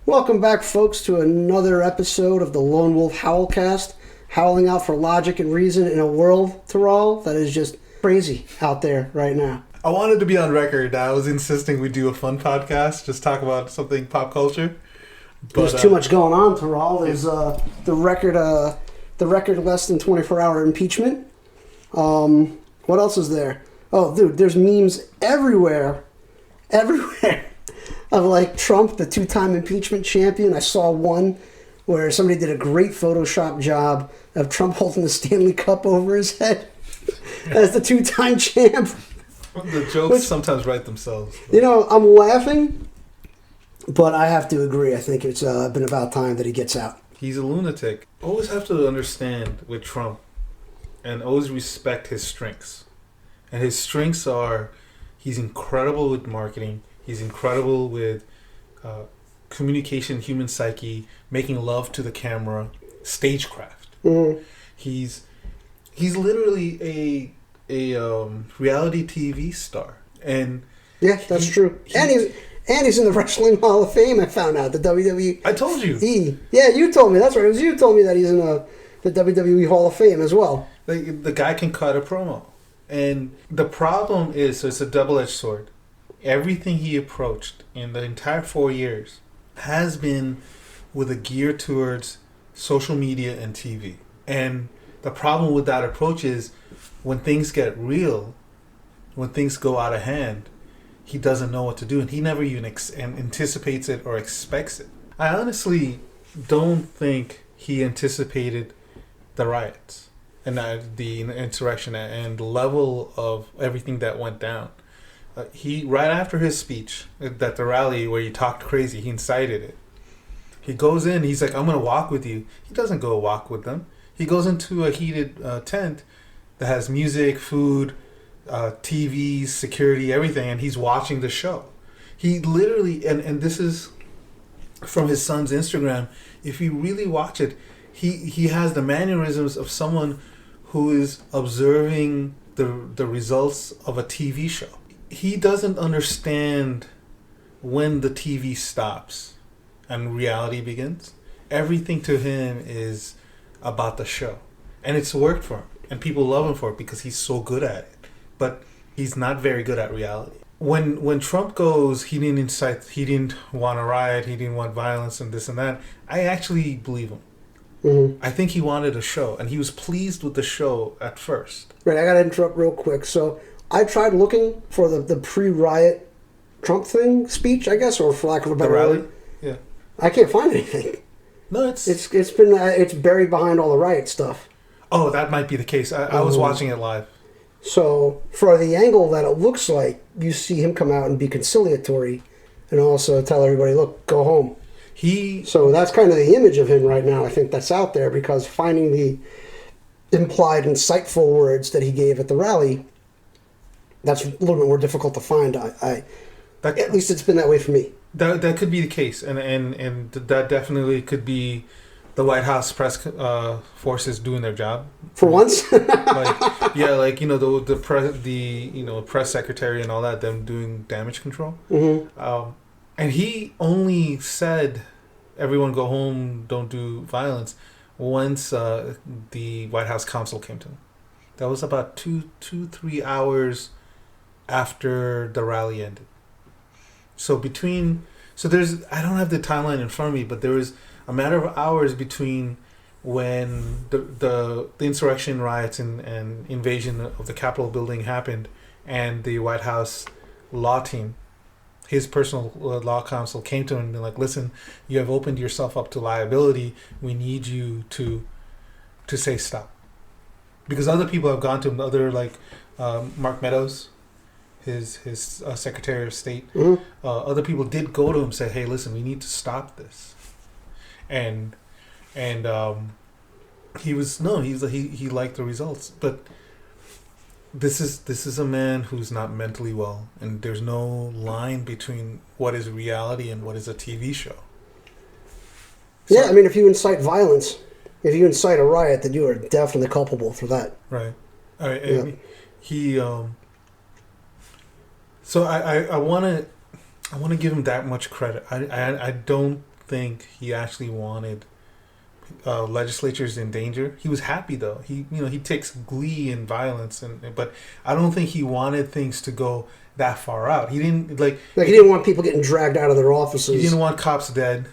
Welcome back, folks, to another episode of the Lone Wolf Howlcast, howling out for logic and reason in a world, Tiral, that is just crazy out there right now. I wanted to be on record. I was insisting we do a fun podcast, just talk about something pop culture. But, there's too much going on, Tiral. There's the record less than 24-hour impeachment. What else is there? Oh, dude, there's memes everywhere. Of like Trump, the two-time impeachment champion. I saw one where somebody did a great Photoshop job of Trump holding the Stanley Cup over his head as the two-time champ. The jokes sometimes write themselves. You know, I'm laughing, but I have to agree. I think it's been about time that he gets out. He's a lunatic. Always have to understand with Trump and always respect his strengths. And his strengths are he's incredible with marketing. He's incredible with communication, human psyche, making love to the camera, stagecraft. Mm-hmm. He's literally a reality TV star, and yeah, that's true. And he's in the Wrestling Hall of Fame. I found out the WWE. I told you. Yeah, you told me. That's right. It was you who told me that he's in the WWE Hall of Fame as well. The guy can cut a promo, and the problem is, so it's a double-edged sword. Everything he approached in the entire 4 years has been with a gear towards social media and TV. And the problem with that approach is when things get real, when things go out of hand, he doesn't know what to do. And he never even anticipates it or expects it. I honestly don't think he anticipated the riots and the insurrection and the level of everything that went down. He right after his speech at the rally where he talked crazy, he incited it. He goes in, he's like, "I'm going to walk with you." He doesn't go walk with them. He goes into a heated tent that has music, food, TVs, security, everything, and he's watching the show. He literally, and this is from his son's Instagram, if you really watch it, he has the mannerisms of someone who is observing the results of a TV show. He doesn't understand when the TV stops and reality begins. Everything to him is about the show. And it's worked for him. And people love him for it because he's so good at it. But he's not very good at reality. When Trump goes, he didn't want a riot, he didn't want violence and this and that, I actually believe him. Mm-hmm. I think he wanted a show. And he was pleased with the show at first. Right, I got to interrupt real quick. So I tried looking for the pre-riot Trump thing speech, I guess, or for lack of a better word. Yeah. I can't find anything. No, it's buried behind all the riot stuff. Oh, that might be the case. I was watching it live. So for the angle that it looks like, you see him come out and be conciliatory, and also tell everybody, "Look, go home." So that's kind of the image of him right now. I think that's out there because finding the implied insightful words that he gave at the rally. That's a little bit more difficult to find. At least it's been that way for me. That could be the case, and that definitely could be the White House press forces doing their job for once. The press secretary and all that, them doing damage control. Mm-hmm. And he only said, "Everyone go home, don't do violence," once the White House counsel came to him. That was about 3 hours after the rally ended. So there's, I don't have the timeline in front of me, but there was a matter of hours between when the insurrection riots and invasion of the Capitol building happened and the White House law team, his personal law counsel, came to him and be like, "Listen, you have opened yourself up to liability. We need you to say stop." Because other people have gone to him, Mark Meadows, his Secretary of State. Mm-hmm. Other people did go to him and say, "Hey, listen, we need to stop this." And he liked the results, but this is a man who's not mentally well, and there's no line between what is reality and what is a TV show. So, yeah, I mean, if you incite violence, if you incite a riot, then you are definitely culpable for that. Right. So I want to give him that much credit. I don't think he actually wanted legislatures in danger. He was happy though. He takes glee in violence, but I don't think he wanted things to go that far out. He didn't he didn't want people getting dragged out of their offices. He didn't want cops dead.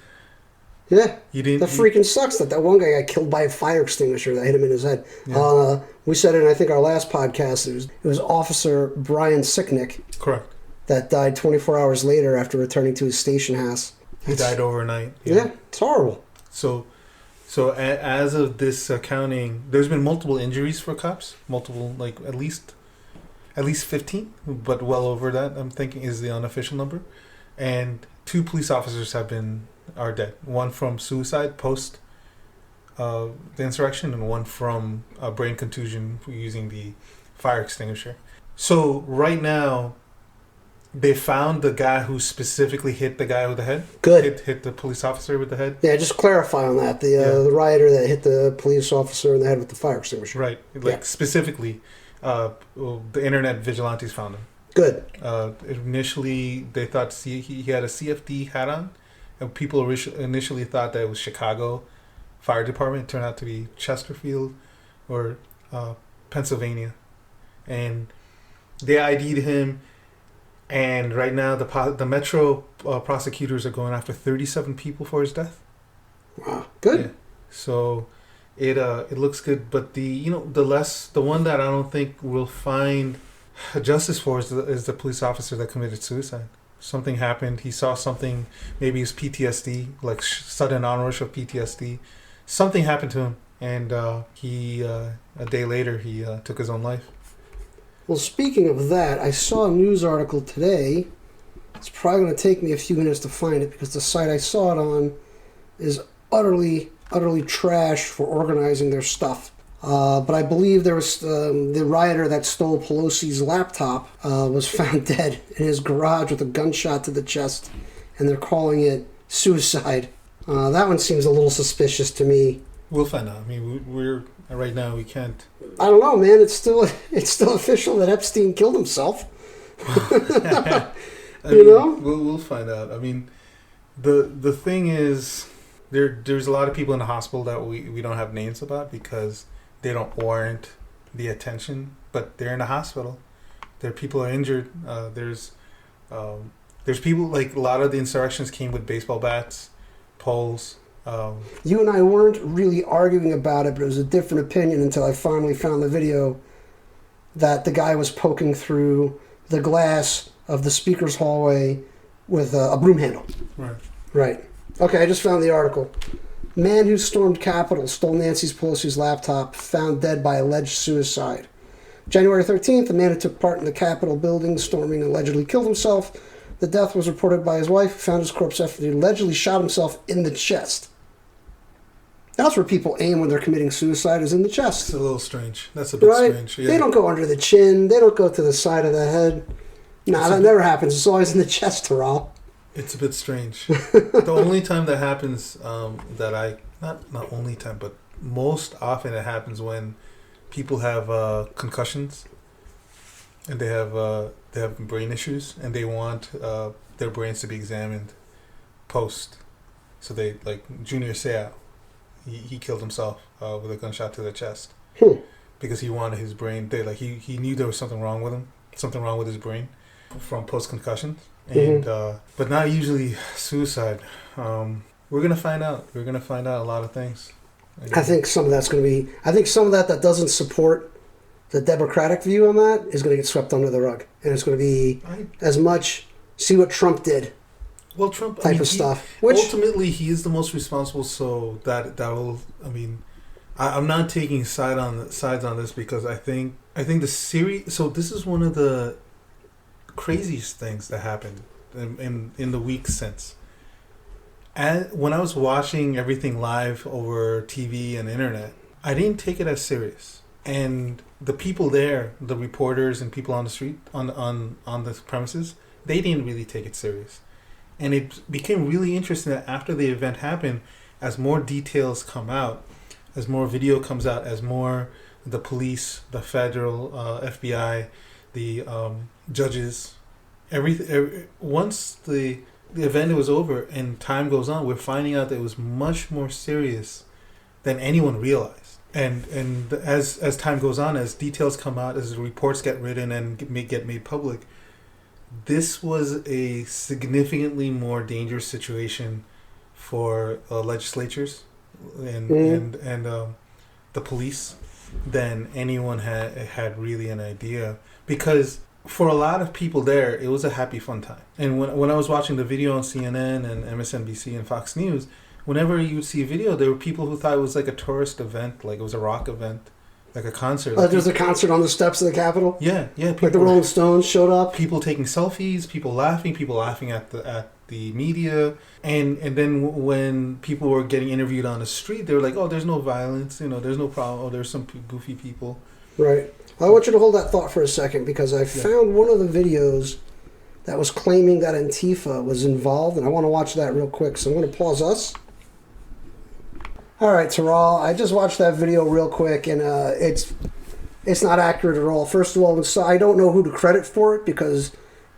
Yeah, that freaking sucks that one guy got killed by a fire extinguisher that hit him in his head. Yeah. We said in, I think, our last podcast, it was Officer Brian Sicknick. Correct. That died 24 hours later after returning to his station house. He died overnight. Yeah, it's horrible. So as of this accounting, there's been multiple injuries for cops. Multiple, like at least 15, but well over that, I'm thinking, is the unofficial number. And 2 police officers are dead. One from suicide post the insurrection, and one from a brain contusion using the fire extinguisher. So right now, they found the guy who specifically hit the guy with the head. Good. Hit the police officer with the head. Yeah, just clarify on that. The rioter that hit the police officer in the head with the fire extinguisher. Right. Specifically, the internet vigilantes found him. Good. Initially, they thought he had a CFD hat on, and people initially thought that it was Chicago Fire Department. It turned out to be Chesterfield or Pennsylvania. And they ID'd him, and right now the Metro prosecutors are going after 37 people for his death. Wow, good. Yeah. So it looks good, but the one that I don't think we'll find justice for is the police officer that committed suicide. Something happened. He saw something. Maybe it's PTSD, like sudden onrush of PTSD. Something happened to him, and he a day later he took his own life. Well, speaking of that, I saw a news article today. It's probably going to take me a few minutes to find it because the site I saw it on is utterly trash for organizing their stuff. But I believe there was the rioter that stole Pelosi's laptop was found dead in his garage with a gunshot to the chest, and they're calling it suicide. That one seems a little suspicious to me. We'll find out. I mean, we're right now we can't. I don't know, man. It's still official that Epstein killed himself. We'll find out. I mean, the thing is, there's a lot of people in the hospital that we don't have names about because they don't warrant the attention, but they're in the hospital. People are injured. There's people, like a lot of the insurrections came with baseball bats, poles. You and I weren't really arguing about it, but it was a different opinion until I finally found the video that the guy was poking through the glass of the speaker's hallway with a broom handle. Right. Okay, I just found the article. Man who stormed Capitol, stole Nancy Pelosi's laptop, found dead by alleged suicide. January 13th, a man who took part in the Capitol building storming allegedly killed himself. The death was reported by his wife, who found his corpse after he allegedly shot himself in the chest. That's where people aim when they're committing suicide, is in the chest. It's a little strange. That's a bit strange. Yeah. They don't go under the chin. They don't go to the side of the head. That never happens. It's always in the chest, Tiral. It's a bit strange. The only time that happens, not only time, but most often it happens when people have concussions and they have brain issues and they want their brains to be examined post. So they, like Junior Seau, he killed himself with a gunshot to the chest because he wanted his brain. He knew there was something wrong with him, something wrong with his brain from post concussion. And but not usually suicide. We're gonna find out. We're gonna find out a lot of things. I think some of that's gonna be. I think some of that doesn't support the Democratic view on that is gonna get swept under the rug, and it's gonna be as much see what Trump did. Well, Trump type of stuff. Which ultimately he is the most responsible. So that will. I mean, I'm not taking sides on this because I think the series. So this is one of the craziest things that happened in the week since. And when I was watching everything live over TV and internet, I didn't take it as serious. And the people there, the reporters and people on the street, on the premises, they didn't really take it serious. And it became really interesting that after the event happened, as more details come out, as more video comes out, as more the police, the federal FBI, the judges, everything. Once the the event was over and time goes on, we're finding out that it was much more serious than anyone realized. And as time goes on, as details come out, as reports get written and get made public, this was a significantly more dangerous situation for legislatures and the police than anyone had really an idea. Because for a lot of people there, it was a happy, fun time. And when I was watching the video on CNN and MSNBC and Fox News, whenever you would see a video, there were people who thought it was like a tourist event, like it was a rock event, like a concert. There's a concert on the steps of the Capitol? Yeah. Like the Rolling Stones showed up? People taking selfies, people laughing at the media. And then when people were getting interviewed on the street, they were like, oh, there's no violence, there's no problem. Oh, there's some goofy people. Right. I want you to hold that thought for a second, because I found one of the videos that was claiming that Antifa was involved, and I want to watch that real quick, so I'm going to pause us. All right, Tiral, I just watched that video real quick, and it's not accurate at all. First of all, I don't know who to credit for it, because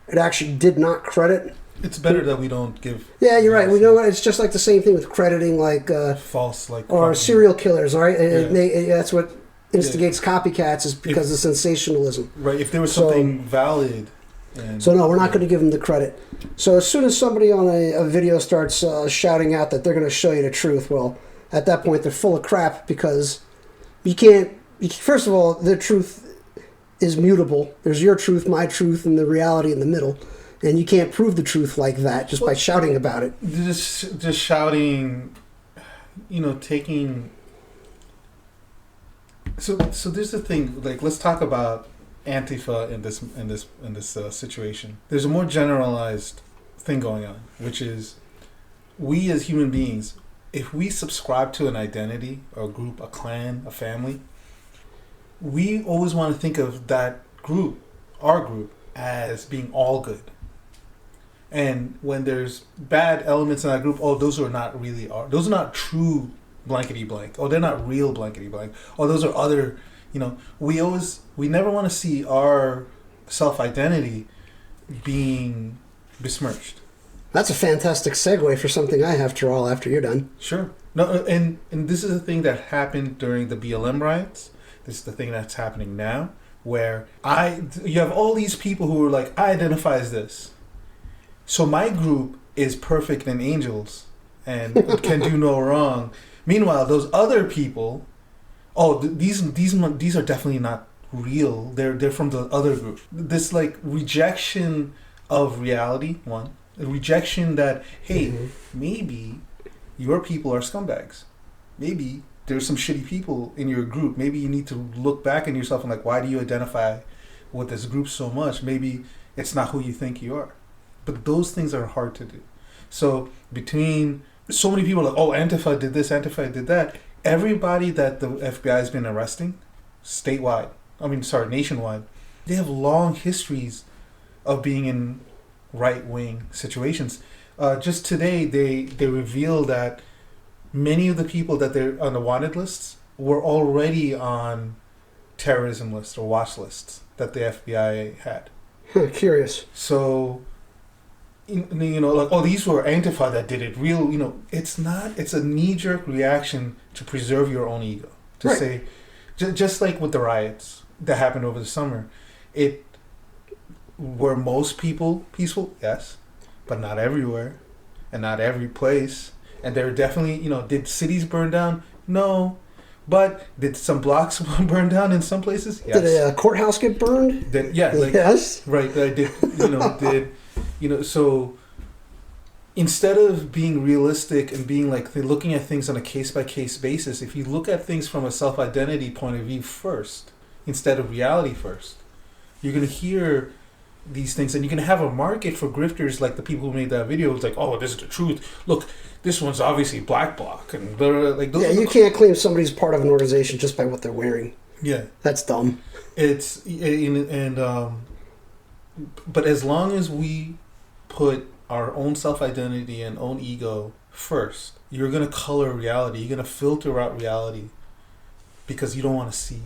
it actually did not credit. It's better that we don't give... Yeah, you're right. We know it's just like the same thing with crediting, like... false, like... Or serial killers, right? That's what instigates copycats, is because of sensationalism. Right, if there was something valid... So no, we're not going to give them the credit. So as soon as somebody on a video starts shouting out that they're going to show you the truth, well, at that point they're full of crap, because first of all, the truth is mutable. There's your truth, my truth, and the reality in the middle. And you can't prove the truth like that just by shouting about it. Just shouting, taking... So there's the thing, like, let's talk about Antifa in this situation. There's a more generalized thing going on, which is we as human beings, if we subscribe to an identity or a group, a clan, a family, we always want to think of that group, our group, as being all good. And when there's bad elements in that group, oh, those are not really those are not true blankety blank. Oh, they're not real blankety blank. Oh, those are other, we never want to see our self-identity being besmirched. That's a fantastic segue for something I have, Tiral, after you're done. Sure. No, and this is a thing that happened during the BLM riots. This is the thing that's happening now, where you have all these people who are like, I identify as this. So my group is perfect and angels and can do no wrong. Meanwhile, those other people, these are definitely not real. They're from the other group. This like rejection of reality, one. A rejection that, hey, maybe your people are scumbags. Maybe there's some shitty people in your group. Maybe you need to look back in yourself and like, why do you identify with this group so much? Maybe it's not who you think you are. But those things are hard to do. So between so many people like, oh, Antifa did this, Antifa did that. Everybody that the FBI has been arresting, nationwide, they have long histories of being in right-wing situations. Just today, they revealed that many of the people that they're on the wanted lists were already on terrorism lists or watch lists that the FBI had. Curious. So... like, oh, these were Antifa that did it. It's not. It's a knee-jerk reaction to preserve your own ego. To say, just like with the riots that happened over the summer, were most people peaceful? Yes, but not everywhere, and not every place. And there were definitely, did cities burn down? No. But did some blocks burn down in some places? Yes. Did a courthouse get burned? Yes. Right. So instead of being realistic and being like looking at things on a case-by-case basis, if you look at things from a self-identity point of view first, instead of reality first, you're going to hear these things, and you can have a market for grifters like the people who made that video. It's like, oh, this is the truth. Look, this one's obviously black bloc, and blah, blah, blah. Like those. Yeah, you can't claim somebody's part of an organization just by what they're wearing. Yeah, that's dumb. But as long as we put our own self-identity and own ego first, you're going to color reality. You're going to filter out reality because you don't want to see.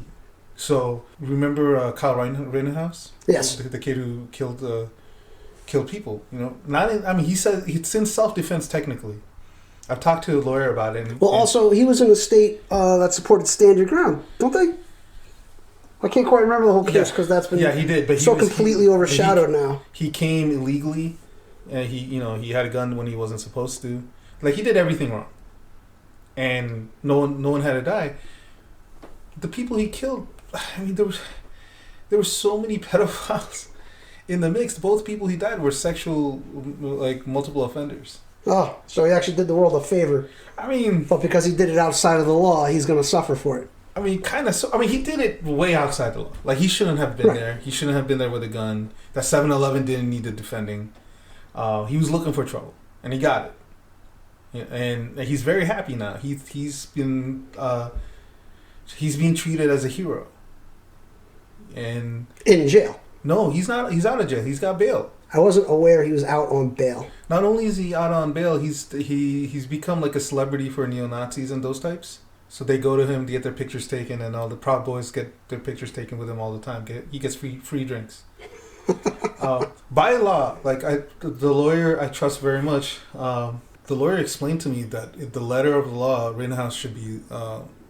So remember Kyle Rittenhouse? Yes. The kid who killed killed people. You know, not in, I mean, he said it's in self-defense technically. I've talked to a lawyer about it. Well, also, he was in a state that supported stand your ground, don't they? I can't quite remember the whole case because that's been he did, but completely overshadowed now. He came illegally, and he had a gun when he wasn't supposed to. Like, he did everything wrong, and no one had to die. The people he killed, I mean, there were so many pedophiles in the mix. Both people he died were sexual, like, multiple offenders. Oh, so he actually did the world a favor. I mean, but because he did it outside of the law, he's going to suffer for it. I mean, kind of. So, I mean, he did it way outside the law. Like, he shouldn't have been there. He shouldn't have been there with a gun. That 7-Eleven didn't need the defending. He was looking for trouble, and he got it. And he's very happy now. He's being treated as a hero. And in jail? No, he's not. He's out of jail. He's got bail. I wasn't aware he was out on bail. Not only is he out on bail, he's become like a celebrity for neo-Nazis and those types. So they go to him to get their pictures taken, and all the Proud Boys get their pictures taken with him all the time. He gets free drinks. By law, like the lawyer I trust very much. The lawyer explained to me that the letter of the law, Rittenhouse should be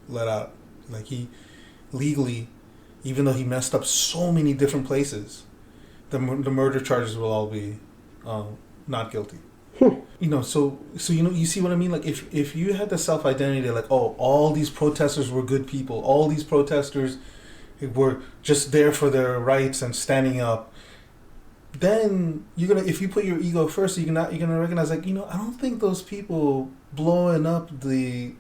let out. Like, he legally, even though he messed up so many different places, the murder charges will all be not guilty. You know, so you see what I mean? Like, if you had the self-identity, like, oh, all these protesters were good people, all these protesters were just there for their rights and standing up, then if you put your ego first, you're gonna recognize, like, I don't think those people blowing up the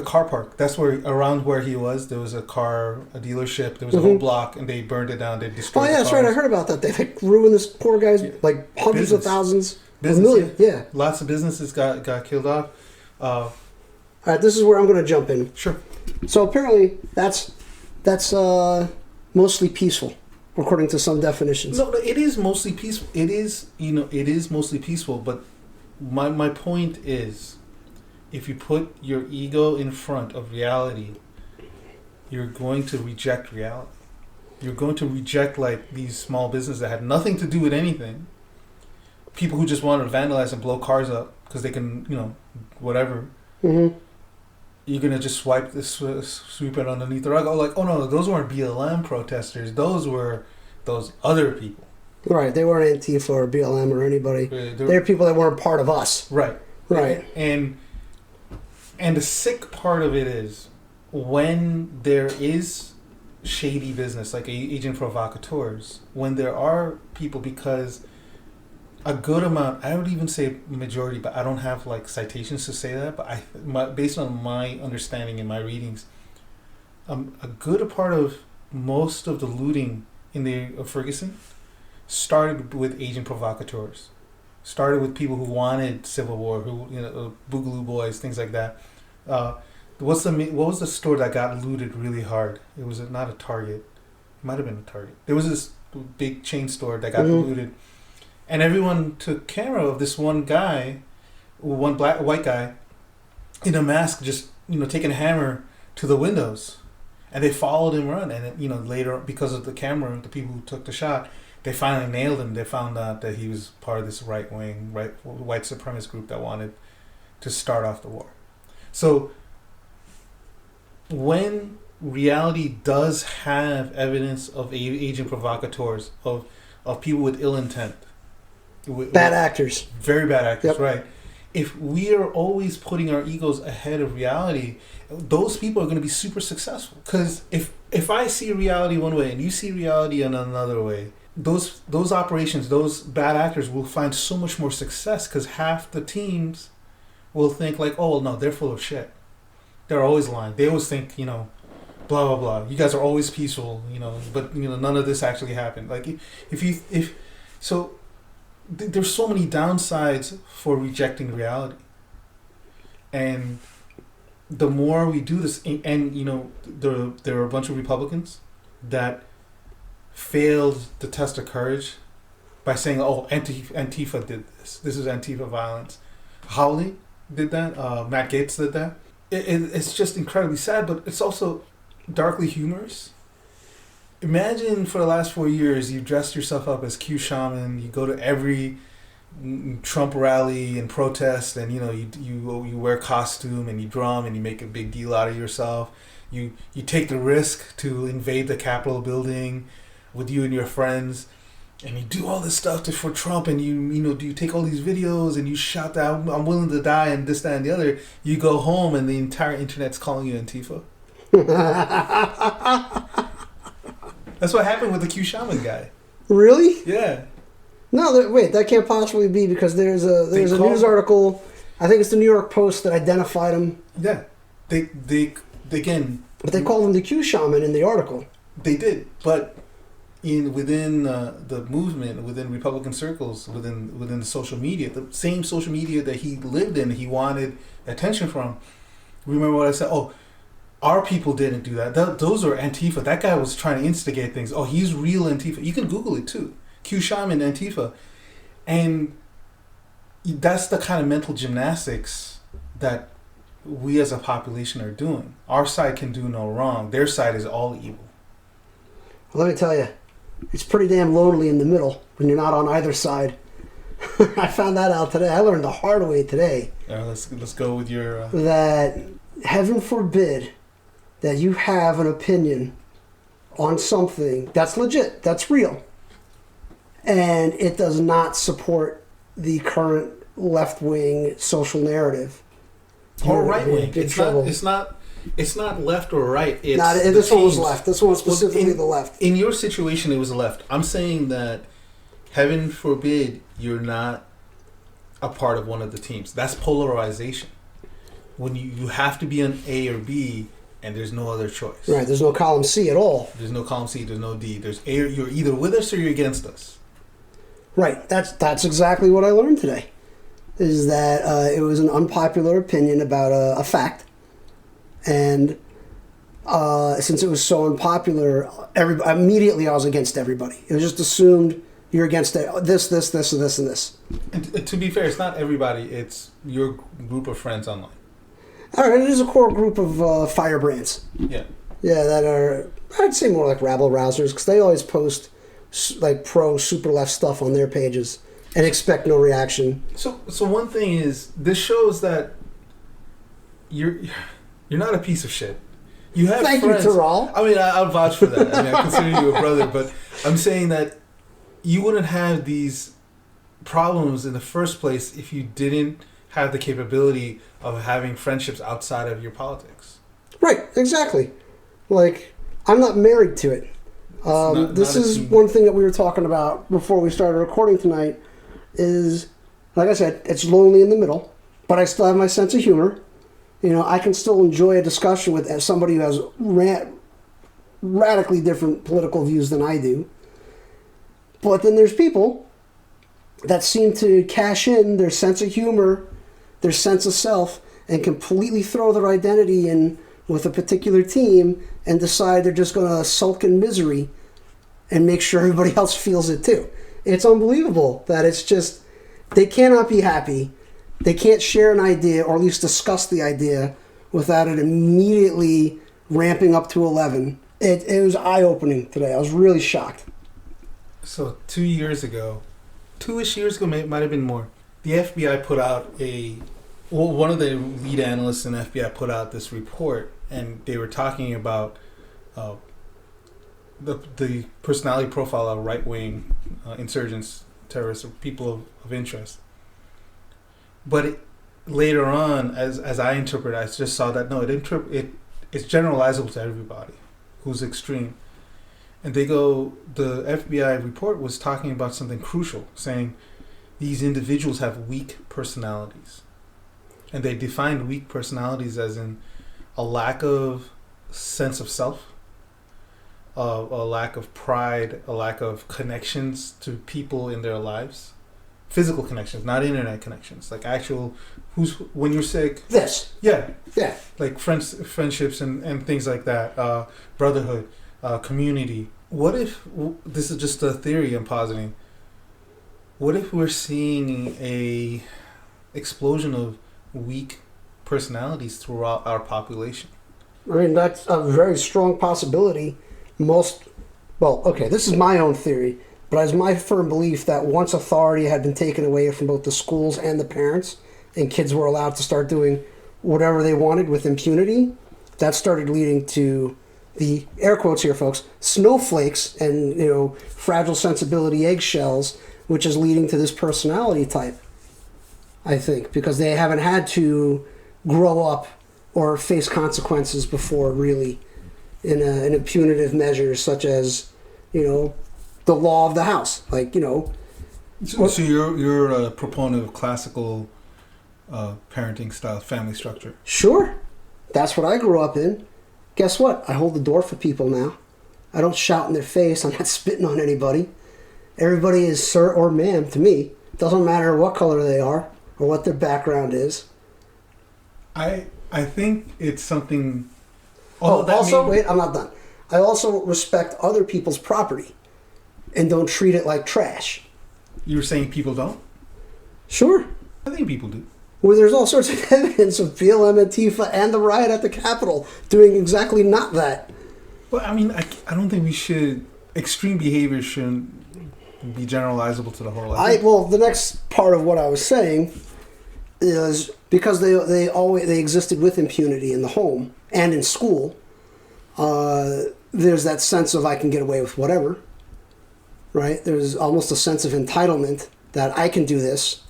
car park, that's around where he was, there was a dealership, there was a whole block, and they burned it down, they destroyed the that's cars. right, I heard about that. They ruined this poor guy's, like, hundreds of thousands. Business, million, yeah. Lots of businesses got killed off. All right, this is where I'm going to jump in. Sure. So apparently that's mostly peaceful, according to some definitions. No, it is mostly peaceful. It is mostly peaceful. But my point is, if you put your ego in front of reality, you're going to reject reality. You're going to reject, like, these small businesses that had nothing to do with anything. People who just wanted to vandalize and blow cars up because they can, whatever. Mm-hmm. You're gonna just sweep it underneath the rug. Oh, like, oh no, those weren't BLM protesters. Those were those other people. Right, they weren't Antifa or BLM or anybody. They're people that weren't part of us. Right. Right. And the sick part of it is when there is shady business, like agent provocateurs, when there are people, because a good amount, I would even say majority, but I don't have, like, citations to say that, but based on my understanding and my readings, a good part of most of the looting in the Ferguson started with agent provocateurs. Started with people who wanted civil war, who, Boogaloo Boys, things like that. What was the store that got looted really hard? It was not a Target. It might have been a Target. There was this big chain store that got looted. And everyone took camera of this one guy, white guy, in a mask, just, taking a hammer to the windows. And they followed him around. And, later, because of the camera, the people who took the shot, they finally nailed him. They found out that he was part of this right-wing, white supremacist group that wanted to start off the war. So when reality does have evidence of agent provocateurs, of people with ill intent, bad actors. Very bad actors, yep. Right. If we are always putting our egos ahead of reality, those people are going to be super successful. Because if I see reality one way and you see reality in another way, those operations, those bad actors will find so much more success, because half the teams will think, like, oh, no, they're full of shit. They're always lying. They always think, blah, blah, blah. You guys are always peaceful, but, none of this actually happened. Like, there's so many downsides for rejecting reality. And the more we do this, and there are a bunch of Republicans that failed the test of courage by saying, oh, Antifa did this. This is Antifa violence. Howley did that. Matt Gaetz did that. It's just incredibly sad, but it's also darkly humorous. Imagine for the last 4 years, you dressed yourself up as Q Shaman. You go to every Trump rally and protest, and you wear costume and you drum and you make a big deal out of yourself. You take the risk to invade the Capitol building with you and your friends, and you do all this stuff for Trump, and you take all these videos and you shout that I'm willing to die and this, that, and the other. You go home and the entire internet's calling you Antifa. That's what happened with the Q Shaman guy. Really? Yeah. No, wait, that can't possibly be, because there's a news article. I think it's the New York Post that identified him. Yeah, they again. But they called him the Q Shaman in the article. They did, but within the movement, within Republican circles, within the social media, the same social media that he lived in, he wanted attention from. Remember what I said? Oh, our people didn't do that. Those are Antifa. That guy was trying to instigate things. Oh, he's real Antifa. You can Google it too. Q Shaman Antifa. And that's the kind of mental gymnastics that we as a population are doing. Our side can do no wrong. Their side is all evil. Well, let me tell you, it's pretty damn lonely in the middle when you're not on either side. I found that out today. I learned the hard way today. Let's go with your... That, heaven forbid, that you have an opinion on something that's legit, that's real, and it does not support the current left-wing social narrative. Or right-wing. It's not left or right. It's this one was left. This one was specifically the left. In your situation, it was left. I'm saying that, heaven forbid, you're not a part of one of the teams. That's polarization. When you have to be an A or B, and there's no other choice. Right, there's no column C at all. There's no column C, there's no D. There's A, you're either with us or you're against us. Right, that's exactly what I learned today. Is that it was an unpopular opinion about a fact, and since it was so unpopular, immediately I was against everybody. It was just assumed you're against this, and this. And to be fair, it's not everybody. It's your group of friends online. All right, it is a core group of firebrands. Yeah. Yeah, that are, I'd say, more like rabble rousers, because they always post like pro super left stuff on their pages and expect no reaction. So one thing is, this shows that you're not a piece of shit. You have Thank friends. you, Tiral. I mean, I'll vouch for that. I mean, I consider you a brother, but I'm saying that you wouldn't have these problems in the first place if you didn't have the capability of having friendships outside of your politics. Right, exactly. Like, I'm not married to it. This is one thing that we were talking about before we started recording tonight is, like I said, it's lonely in the middle, but I still have my sense of humor. You know, I can still enjoy a discussion with somebody who has radically different political views than I do. But then there's people that seem to cash in their sense of humor, their sense of self, and completely throw their identity in with a particular team and decide they're just going to sulk in misery and make sure everybody else feels it too. It's unbelievable that it's just, they cannot be happy. They can't share an idea, or at least discuss the idea, without it immediately ramping up to 11. It was eye-opening today. I was really shocked. So 2 years ago, 2-ish years ago, might have been more, the FBI put out one of the lead analysts in the FBI put out this report, and they were talking about the personality profile of right-wing insurgents, terrorists, or people of interest. But later on, as I interpret, I just saw that no, it's generalizable to everybody who's extreme. And the FBI report was talking about something crucial, saying these individuals have weak personalities. And they defined weak personalities as in a lack of sense of self, a lack of pride, a lack of connections to people in their lives. Physical connections, not internet connections. Like actual, when you're sick. This. Yeah. Yeah. Like friendships and things like that. Brotherhood, community. What if, this is just a theory I'm positing, what if we're seeing a explosion of weak personalities throughout our population? I mean, that's a very strong possibility. Most Well, okay, this is my own theory, but it's my firm belief that once authority had been taken away from both the schools and the parents, and kids were allowed to start doing whatever they wanted with impunity, that started leading to the, air quotes here, folks, snowflakes and, fragile sensibility eggshells, which is leading to this personality type, I think, because they haven't had to grow up or face consequences before, really, in a punitive measures such as, the law of the house. So you're a proponent of classical parenting style, family structure. Sure. That's what I grew up in. Guess what? I hold the door for people now. I don't shout in their face. I'm not spitting on anybody. Everybody is sir or ma'am to me. Doesn't matter what color they are or what their background is. I think it's something... Wait, I'm not done. I also respect other people's property and don't treat it like trash. You were saying people don't? Sure. I think people do. Well, there's all sorts of evidence of BLM, Antifa, and the riot at the Capitol doing exactly not that. Well, I mean, I don't think we should... Extreme behavior shouldn't be generalizable to the whole. Well, the next part of what I was saying is because they existed with impunity in the home and in school. There's that sense of I can get away with whatever, right? There's almost a sense of entitlement that I can do this,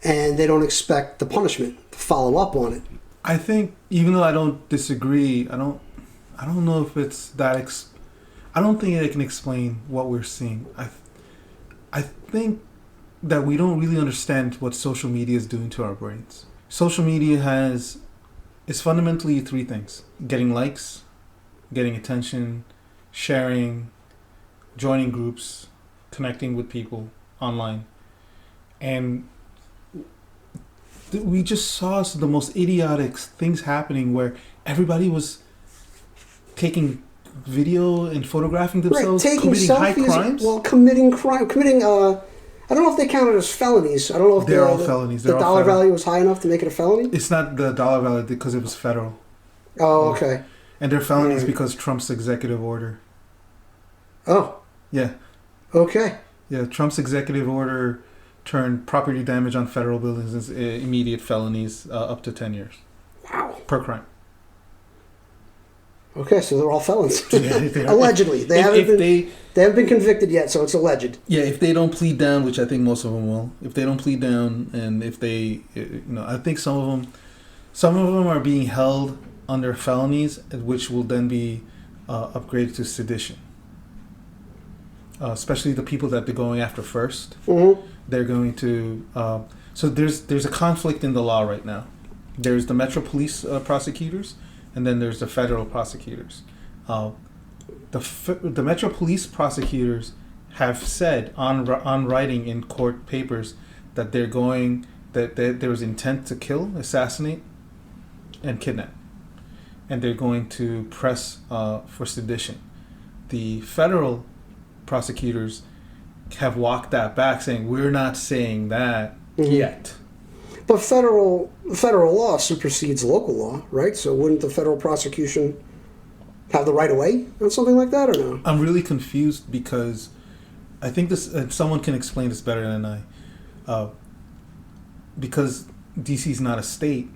and they don't expect the punishment to follow up on it. I think, even though I don't disagree, I don't know if it's that. I don't think it can explain what we're seeing. I think that we don't really understand what social media is doing to our brains. Social media is fundamentally three things: getting likes, getting attention, sharing, joining groups, connecting with people online. And we just saw the most idiotic things happening where everybody was taking video and photographing themselves, right, committing high crimes. Well, committing, I don't know if they counted as felonies. I don't know if they're all felonies. The dollar value was high enough to make it a felony? It's not the dollar value because it was federal. Oh, okay. And they're felonies because Trump's executive order. Oh. Yeah. Okay. Yeah, Trump's executive order turned property damage on federal buildings as immediate felonies up to 10 years. Wow. Per crime. Okay, so they're all felons. Yeah, allegedly. They haven't been convicted yet, so it's alleged. Yeah, if they don't plead down, which I think most of them will. If they don't plead down, and if they, I think some of them are being held under felonies, which will then be upgraded to sedition. Especially the people that they're going after first. Mm-hmm. They're going to. So there's a conflict in the law right now. There's the Metro Police prosecutors, and then there's the federal prosecutors. The Metro Police prosecutors have said on writing in court papers that that there was intent to kill, assassinate, and kidnap, and they're going to press for sedition. The federal prosecutors have walked that back, saying we're not saying that yet. But federal law supersedes local law, right? So wouldn't the federal prosecution have the right of way on something like that, or no? I'm really confused because I think this. Someone can explain this better than I. Because DC is not a state,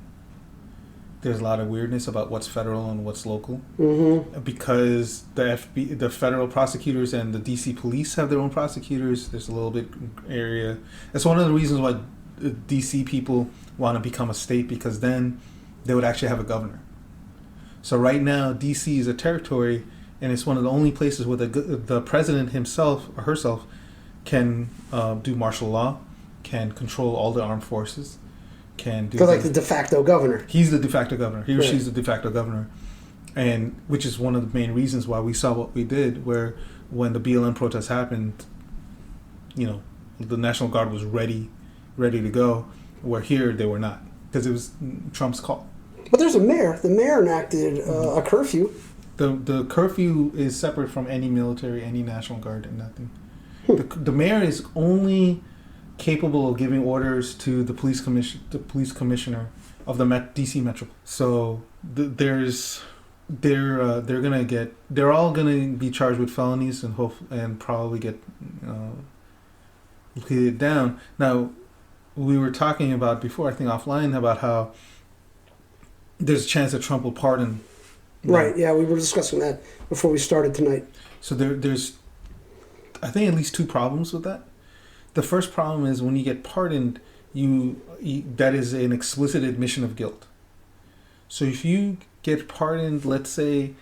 there's a lot of weirdness about what's federal and what's local. Mm-hmm. Because the federal prosecutors and the DC police have their own prosecutors. There's a little bit area. That's one of the reasons why DC people want to become a state, because then they would actually have a governor. So right now, DC is a territory, and it's one of the only places where the president himself or herself can do martial law, can control all the armed forces, can do... So like the de facto governor. He's the de facto governor. He or right. She's the de facto governor. And which is one of the main reasons why we saw what we did, where when the BLM protest happened, the National Guard was ready to go, where here they were not, because it was Trump's call. But there's a mayor. The mayor enacted a curfew. The curfew is separate from any military, any National Guard, and nothing. The mayor is only capable of giving orders to the police commissioner of the DC Metro. So there's they're all gonna be charged with felonies and probably get pleaded down. Now, we were talking about before, I think offline, about how there's a chance that Trump will pardon. Right. Yeah, we were discussing that before we started tonight. So there's, I think, at least two problems with that. The first problem is when you get pardoned, you that is an explicit admission of guilt. So if you get pardoned, let's say,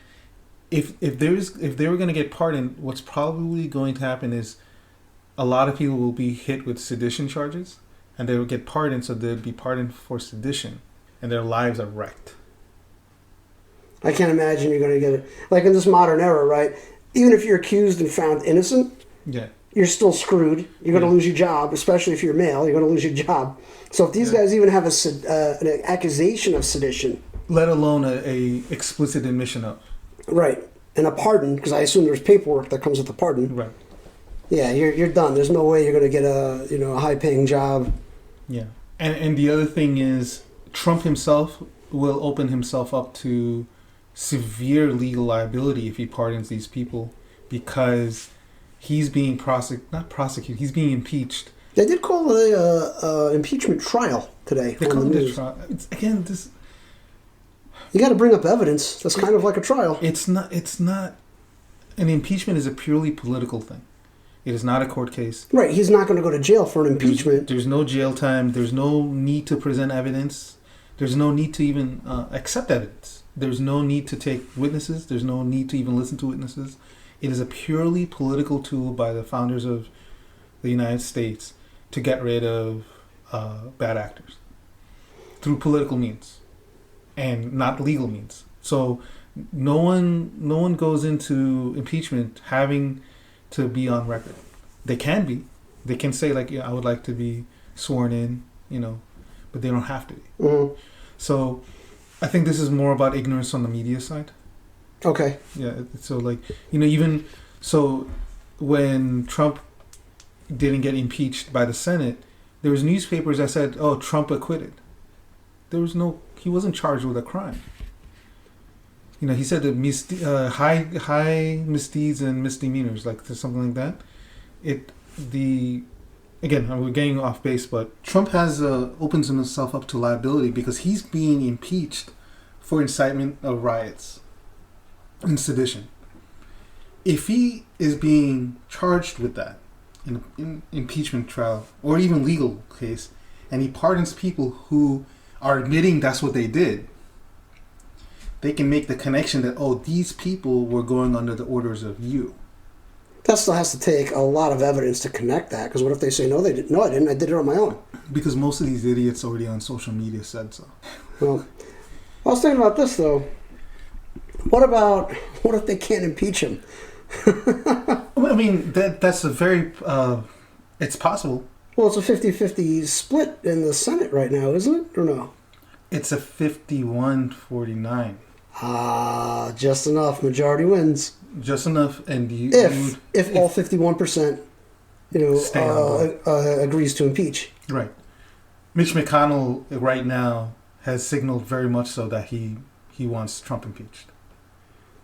if they were going to get pardoned, what's probably going to happen is a lot of people will be hit with sedition charges, and they will get pardoned, so they'll be pardoned for sedition, and their lives are wrecked. I can't imagine you're going to get it. Like in this modern era, right? Even if you're accused and found innocent, Yeah. you're still screwed. You're going to lose your job, especially if you're male. You're going to lose your job. So if these guys even have an accusation of sedition, Let alone a explicit admission of. right, and a pardon, because I assume there's paperwork that comes with the pardon. Right. Yeah, you're done. There's no way you're going to get a high paying job. Yeah. And the other thing is, Trump himself will open himself up to severe legal liability if he pardons these people, because he's being not prosecuted, he's being impeached. They did call it a impeachment trial today. They call it a trial. Again, this. You got to bring up evidence. That's kind of like a trial. It's not. An impeachment is a purely political thing. It is not a court case. Right. He's not going to go to jail for an impeachment. There's no jail time. There's no need to present evidence. There's no need to even accept evidence. There's no need to take witnesses. There's no need to even listen to witnesses. It is a purely political tool by the founders of the United States to get rid of bad actors through political means and not legal means. So no one goes into impeachment having to be on record. They can be. They can say, like, yeah, I would like to be sworn in, but they don't have to be. Mm-hmm. So I think this is more about ignorance on the media side. Okay. Yeah. So, like, even so, when Trump didn't get impeached by the Senate, there was newspapers that said, "Oh, Trump acquitted." He wasn't charged with a crime. He said that high misdeeds and misdemeanors, like something like that. Again, we're getting off base, but Trump has opens himself up to liability because he's being impeached for incitement of riots and sedition. If he is being charged with that in an impeachment trial or even legal case, and he pardons people who are admitting that's what they did, they can make the connection that, oh, these people were going under the orders of you. That still has to take a lot of evidence to connect that, because what if they say, no, they didn't. No, I didn't. I did it on my own. Because most of these idiots already on social media said so. Well, I was thinking about this, though. What if they can't impeach him? I mean, that's a very, it's possible. Well, it's a 50-50 split in the Senate right now, isn't it? Or no? It's a 51-49. Just enough. Majority wins. Just enough, and if all 51%, agrees to impeach. Right. Mitch McConnell right now has signaled very much so that he wants Trump impeached.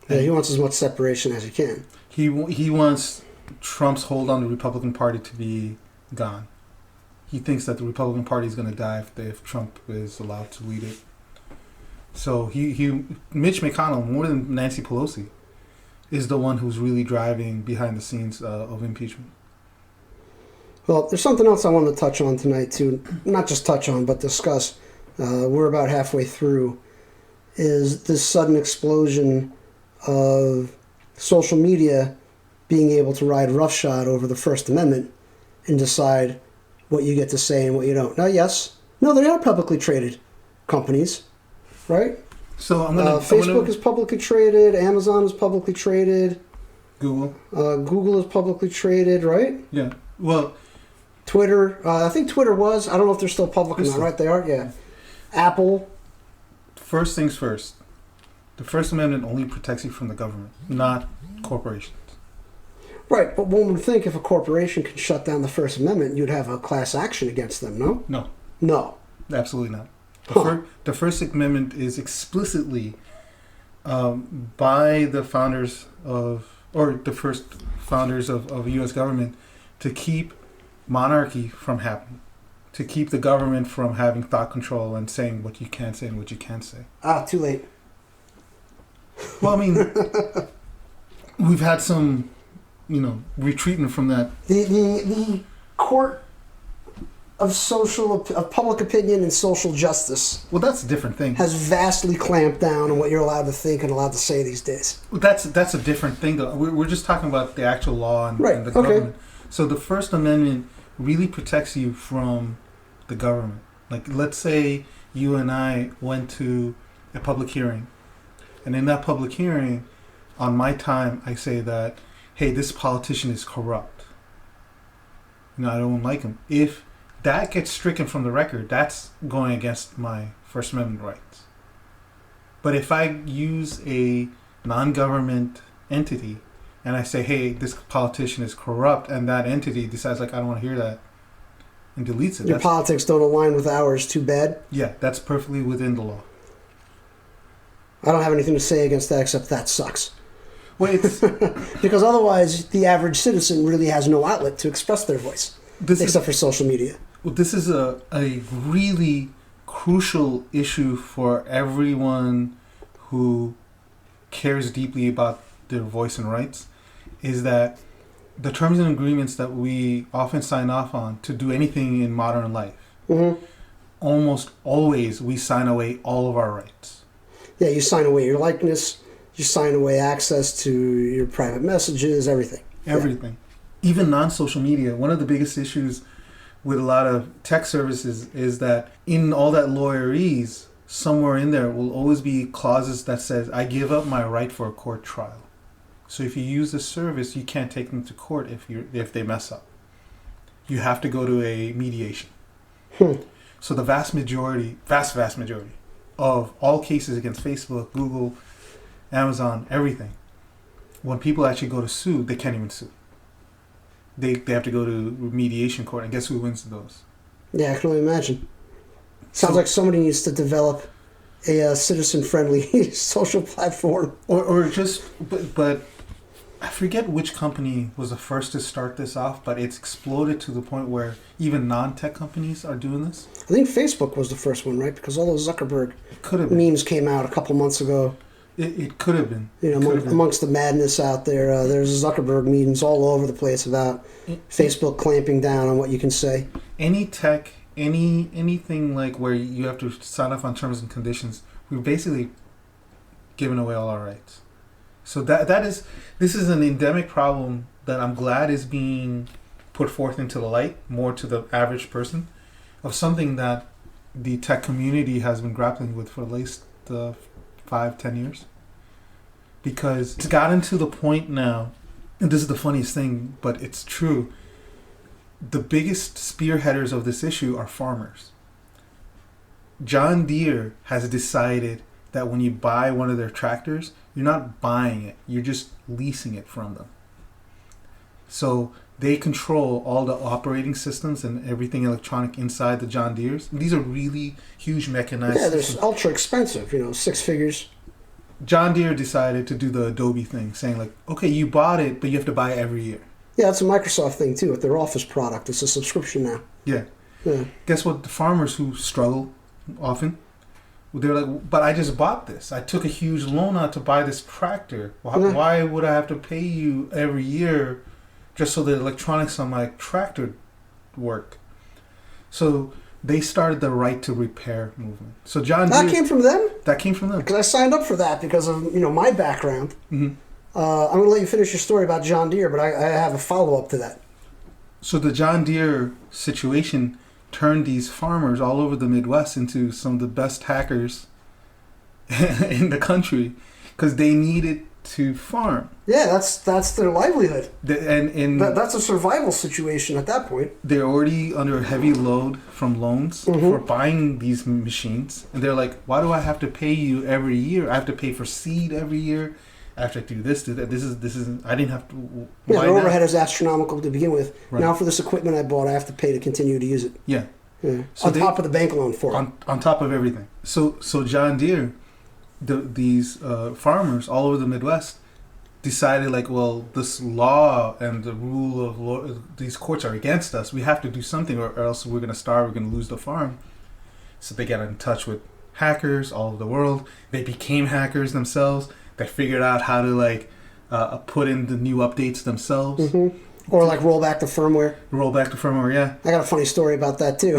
Yeah, he wants as much separation as he can. He wants Trump's hold on the Republican Party to be gone. He thinks that the Republican Party is going to die if Trump is allowed to lead it. So Mitch McConnell, more than Nancy Pelosi, is the one who's really driving behind the scenes of impeachment. Well, there's something else I wanted to touch on tonight, too. Not just touch on, but discuss. We're about halfway through. Is this sudden explosion of social media being able to ride roughshod over the First Amendment and decide what you get to say and what you don't. Now, they are publicly traded companies, right? So Facebook is publicly traded. Amazon is publicly traded. Google. Google is publicly traded, right? Yeah. Well, Twitter. I think Twitter was. I don't know if they're still public or not. Right? They are. Yeah. Apple. First things first. The First Amendment only protects you from the government, not corporations. Right, but one would think if a corporation could shut down the First Amendment, you'd have a class action against them, no? No. Absolutely not. The First Amendment is explicitly by the founders or the first founders of U.S. government to keep monarchy from happening, to keep the government from having thought control and saying what you can say and what you can't say. Too late. Well, I mean, we've had some, retreating from that. The court of public opinion and social justice. Well, that's a different thing. Has vastly clamped down on what you're allowed to think and allowed to say these days. Well, that's a different thing, though. We're just talking about the actual law and the government. So the First Amendment really protects you from the government. Like, let's say you and I went to a public hearing, and in that public hearing, on my time, I say that, hey, this politician is corrupt. I don't like him. If that gets stricken from the record, that's going against my First Amendment rights. But if I use a non-government entity and I say, hey, this politician is corrupt, and that entity decides, like, I don't want to hear that, and deletes it. Your politics don't align with ours, too bad. Yeah, that's perfectly within the law. I don't have anything to say against that except that sucks. Well, it's because otherwise, the average citizen really has no outlet to express their voice, except for social media. Well, this is a really crucial issue for everyone who cares deeply about their voice and rights, is that the terms and agreements that we often sign off on to do anything in modern life, almost always we sign away all of our rights. Yeah, you sign away your likeness, you sign away access to your private messages, everything. Everything. Yeah. Even non-social media. One of the biggest issues with a lot of tech services is that in all that lawyerese, somewhere in there will always be clauses that says, I give up my right for a court trial. So if you use this service, you can't take them to court if they mess up. You have to go to a mediation. So the vast majority of all cases against Facebook, Google, Amazon, everything, when people actually go to sue, they can't even sue. They have to go to mediation court, and guess who wins those? Yeah, I can only imagine. Sounds like somebody needs to develop a citizen-friendly social platform. Or just, but I forget which company was the first to start this off, but it's exploded to the point where even non-tech companies are doing this. I think Facebook was the first one, right? Because all those Zuckerberg memes came out a couple months ago. It could have been. Amongst the madness out there, there's Zuckerberg memes all over the place about Facebook clamping down on what you can say. Any tech, anything like where you have to sign off on terms and conditions, we've basically given away all our rights. So this is an endemic problem that I'm glad is being put forth into the light, more to the average person, of something that the tech community has been grappling with for at least 5-10 years. Because it's gotten to the point now, and this is the funniest thing, but it's true, the biggest spearheaders of this issue are farmers. John Deere has decided that when you buy one of their tractors, you're not buying it, you're just leasing it from them. So they control all the operating systems and everything electronic inside the John Deeres. These are really huge mechanized systems. They're ultra expensive, 6 figures. John Deere decided to do the Adobe thing, saying like, okay, you bought it, but you have to buy it every year. Yeah, it's a Microsoft thing too, with their Office product. It's a subscription now. Yeah. Guess what? The farmers who struggle often, they're like, but I just bought this. I took a huge loan out to buy this tractor. Why would I have to pay you every year just so the electronics on my tractor work? So they started the right to repair movement. So John Deere, came from them? That came from them. Because I signed up for that because of my background. Mm-hmm. I'm going to let you finish your story about John Deere, but I have a follow-up to that. So the John Deere situation turned these farmers all over the Midwest into some of the best hackers in the country because they needed to farm. Yeah, that's their livelihood. And that's a survival situation at that point. They're already under a heavy load from loans for buying these machines. And they're like, why do I have to pay you every year? I have to pay for seed every year. I have to do this, do that. This is I didn't have to. Yeah, their overhead is astronomical to begin with. Right. Now for this equipment I bought, I have to pay to continue to use it. Yeah. So on top of the bank loan for it. On top of everything. So John Deere these farmers all over the Midwest decided, like, well, this law and the rule of law, these courts are against us. We have to do something, or else we're going to starve. We're going to lose the farm. So they got in touch with hackers all over the world. They became hackers themselves. They figured out how to, like, put in the new updates themselves. Mm-hmm. Or like roll back the firmware. Roll back the firmware, yeah. I got a funny story about that too.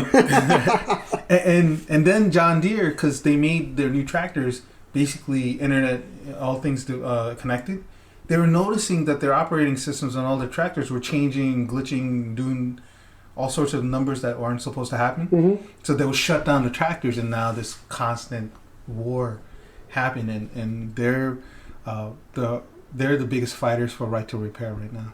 and then John Deere, because they made their new tractors basically internet, all things connected. They were noticing that their operating systems on all their tractors were changing, glitching, doing all sorts of numbers that aren't supposed to happen. Mm-hmm. So they would shut down the tractors, and now this constant war happened, and they're the biggest fighters for right to repair right now.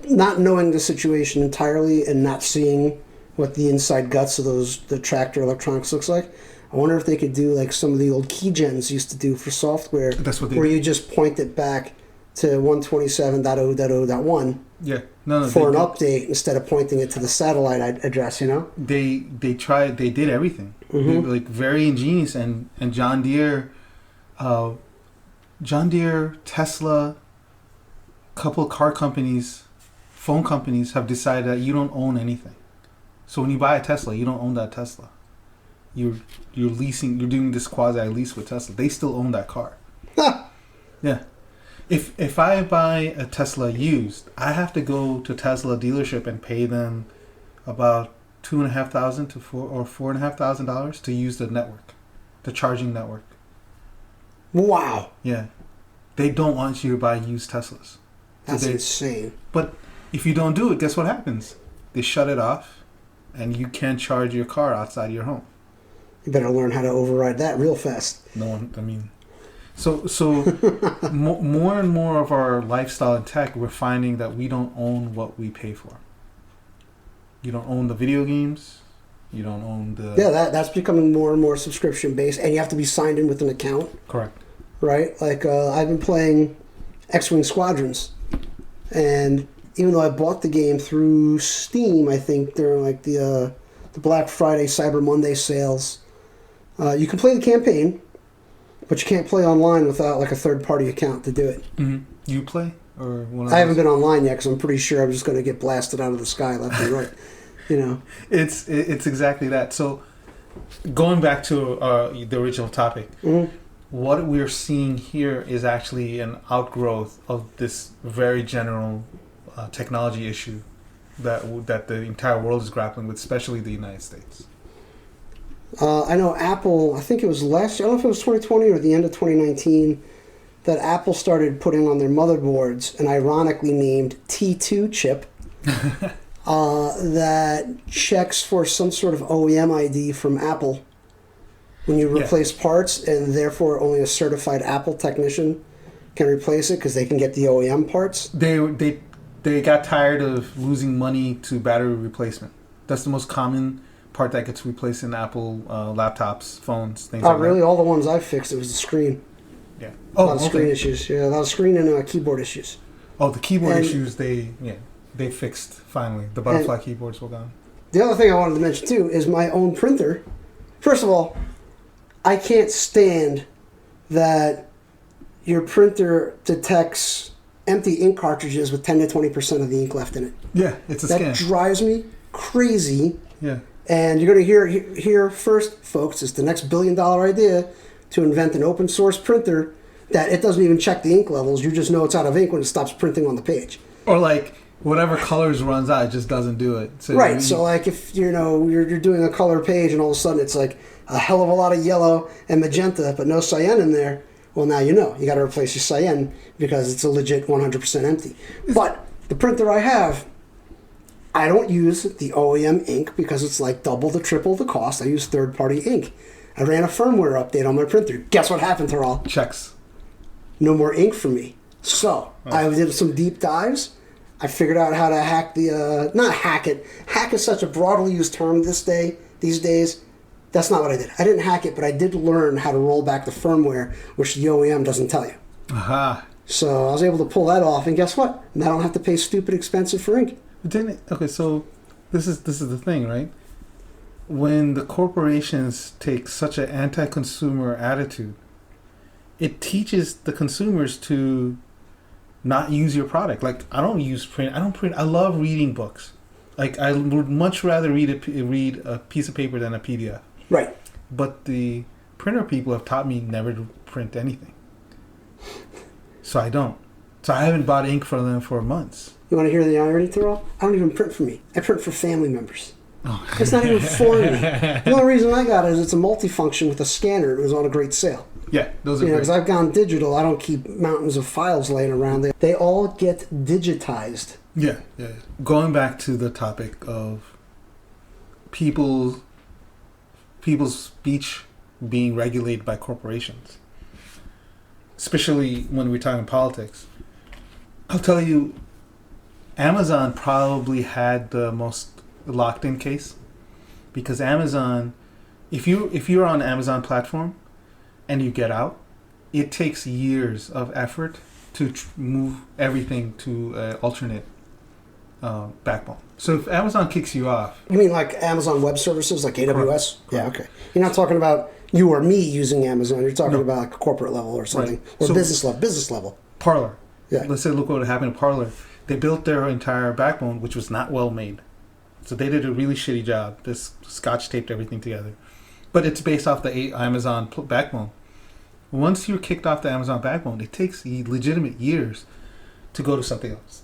Not knowing the situation entirely and not seeing what the inside guts of the tractor electronics looks like, I wonder if they could do like some of the old keygens used to do for software. That's what they where do. You just point it back to 127.0.0.1. Yeah, for an update instead of pointing it to the satellite address. You know, they tried. They did everything. Mm-hmm. They were, like, very ingenious, and John Deere, Tesla, couple car companies, phone companies have decided that you don't own anything. So when you buy a Tesla, you don't own that Tesla. You're leasing. You're doing this quasi lease with Tesla. They still own that car. Yeah. If I buy a Tesla used, I have to go to Tesla dealership and pay them about $2,500 to $4,500 to use the network, the charging network. Wow. Yeah. They don't want you to buy used Teslas. That's insane. But if you don't do it, guess what happens? They shut it off, and you can't charge your car outside your home. You better learn how to override that real fast. So more and more of our lifestyle in tech, we're finding that we don't own what we pay for. You don't own the video games. You don't own the... Yeah, that's becoming more and more subscription-based, and you have to be signed in with an account. Correct. Right? Like, I've been playing X-Wing Squadrons, and even though I bought the game through Steam, I think during, like, the Black Friday, Cyber Monday sales, you can play the campaign, but you can't play online without, like, a third-party account to do it. Mm-hmm. You play? Or I haven't been online yet, because I'm pretty sure I'm just going to get blasted out of the sky left and right. You know, it's exactly that. So, going back to the original topic, mm-hmm. what we're seeing here is actually an outgrowth of this very general technology issue that the entire world is grappling with, especially the United States. I know Apple, I think it was last year, I don't know if it was 2020 or the end of 2019, that Apple started putting on their motherboards an ironically named T2 chip. That checks for some sort of OEM ID from Apple when you replace parts, and therefore only a certified Apple technician can replace it because they can get the OEM parts. They got tired of losing money to battery replacement. That's the most common part that gets replaced in Apple laptops, phones, things like that. Oh, really? All the ones I fixed, it was the screen. Yeah. A lot of screen issues. Yeah, a lot of screen and keyboard issues. Oh, the keyboard issues, they fixed finally. The butterfly keyboards were gone. The other thing I wanted to mention too is my own printer. First of all, I can't stand that your printer detects empty ink cartridges with 10 to 20% of the ink left in it. Yeah, it's a scam. That drives me crazy. Yeah. And you're going to hear first, folks, it's the next $1 billion idea to invent an open source printer that it doesn't even check the ink levels. You just know it's out of ink when it stops printing on the page. Or like whatever colors runs out, it just doesn't do it. So right. So like if you're doing a color page and all of a sudden it's like a hell of a lot of yellow and magenta, but no cyan in there. Well, now you know. You got to replace your cyan because it's a legit 100% empty. But the printer I have, I don't use the OEM ink because it's like double to triple the cost. I use third-party ink. I ran a firmware update on my printer. Guess what happened, Tiral? Checks. No more ink for me. So I did some deep dives. I figured out how to hack the... not hack it. Hack is such a broadly used term these days. That's not what I did. I didn't hack it, but I did learn how to roll back the firmware, which the OEM doesn't tell you. Aha. So I was able to pull that off, and guess what? Now I don't have to pay stupid expensive for ink. Okay, so this is the thing, right? When the corporations take such an anti-consumer attitude, it teaches the consumers to not use your product. Like, I don't use print. I don't print. I love reading books. Like, I would much rather read a piece of paper than a PDF. Right. But the printer people have taught me never to print anything. So I don't. So I haven't bought ink for them for months. You want to hear the irony, Tiral? I don't even print for me. I print for family members. Oh. It's not even for me. The only reason I got it is it's a multifunction with a scanner. It was on a great sale. Yeah, those are great. Because I've gone digital. I don't keep mountains of files laying around. They all get digitized. Yeah. Going back to the topic of people's speech being regulated by corporations, especially when we're talking politics. I'll tell you, Amazon probably had the most locked-in case, because Amazon, if you're on the Amazon platform and you get out, it takes years of effort to move everything to an alternate backbone. So if Amazon kicks you off... You mean like Amazon Web Services, like AWS? Correct. Yeah, okay. You're not talking about you or me using Amazon. You're talking about like a corporate level or something. Right. Or so, business level. Parler. Yeah. Let's say, look what happened to Parler. They built their entire backbone, which was not well made. So they did a really shitty job. This scotch taped everything together. But it's based off the Amazon backbone. Once you're kicked off the Amazon backbone, it takes legitimate years to go to something else.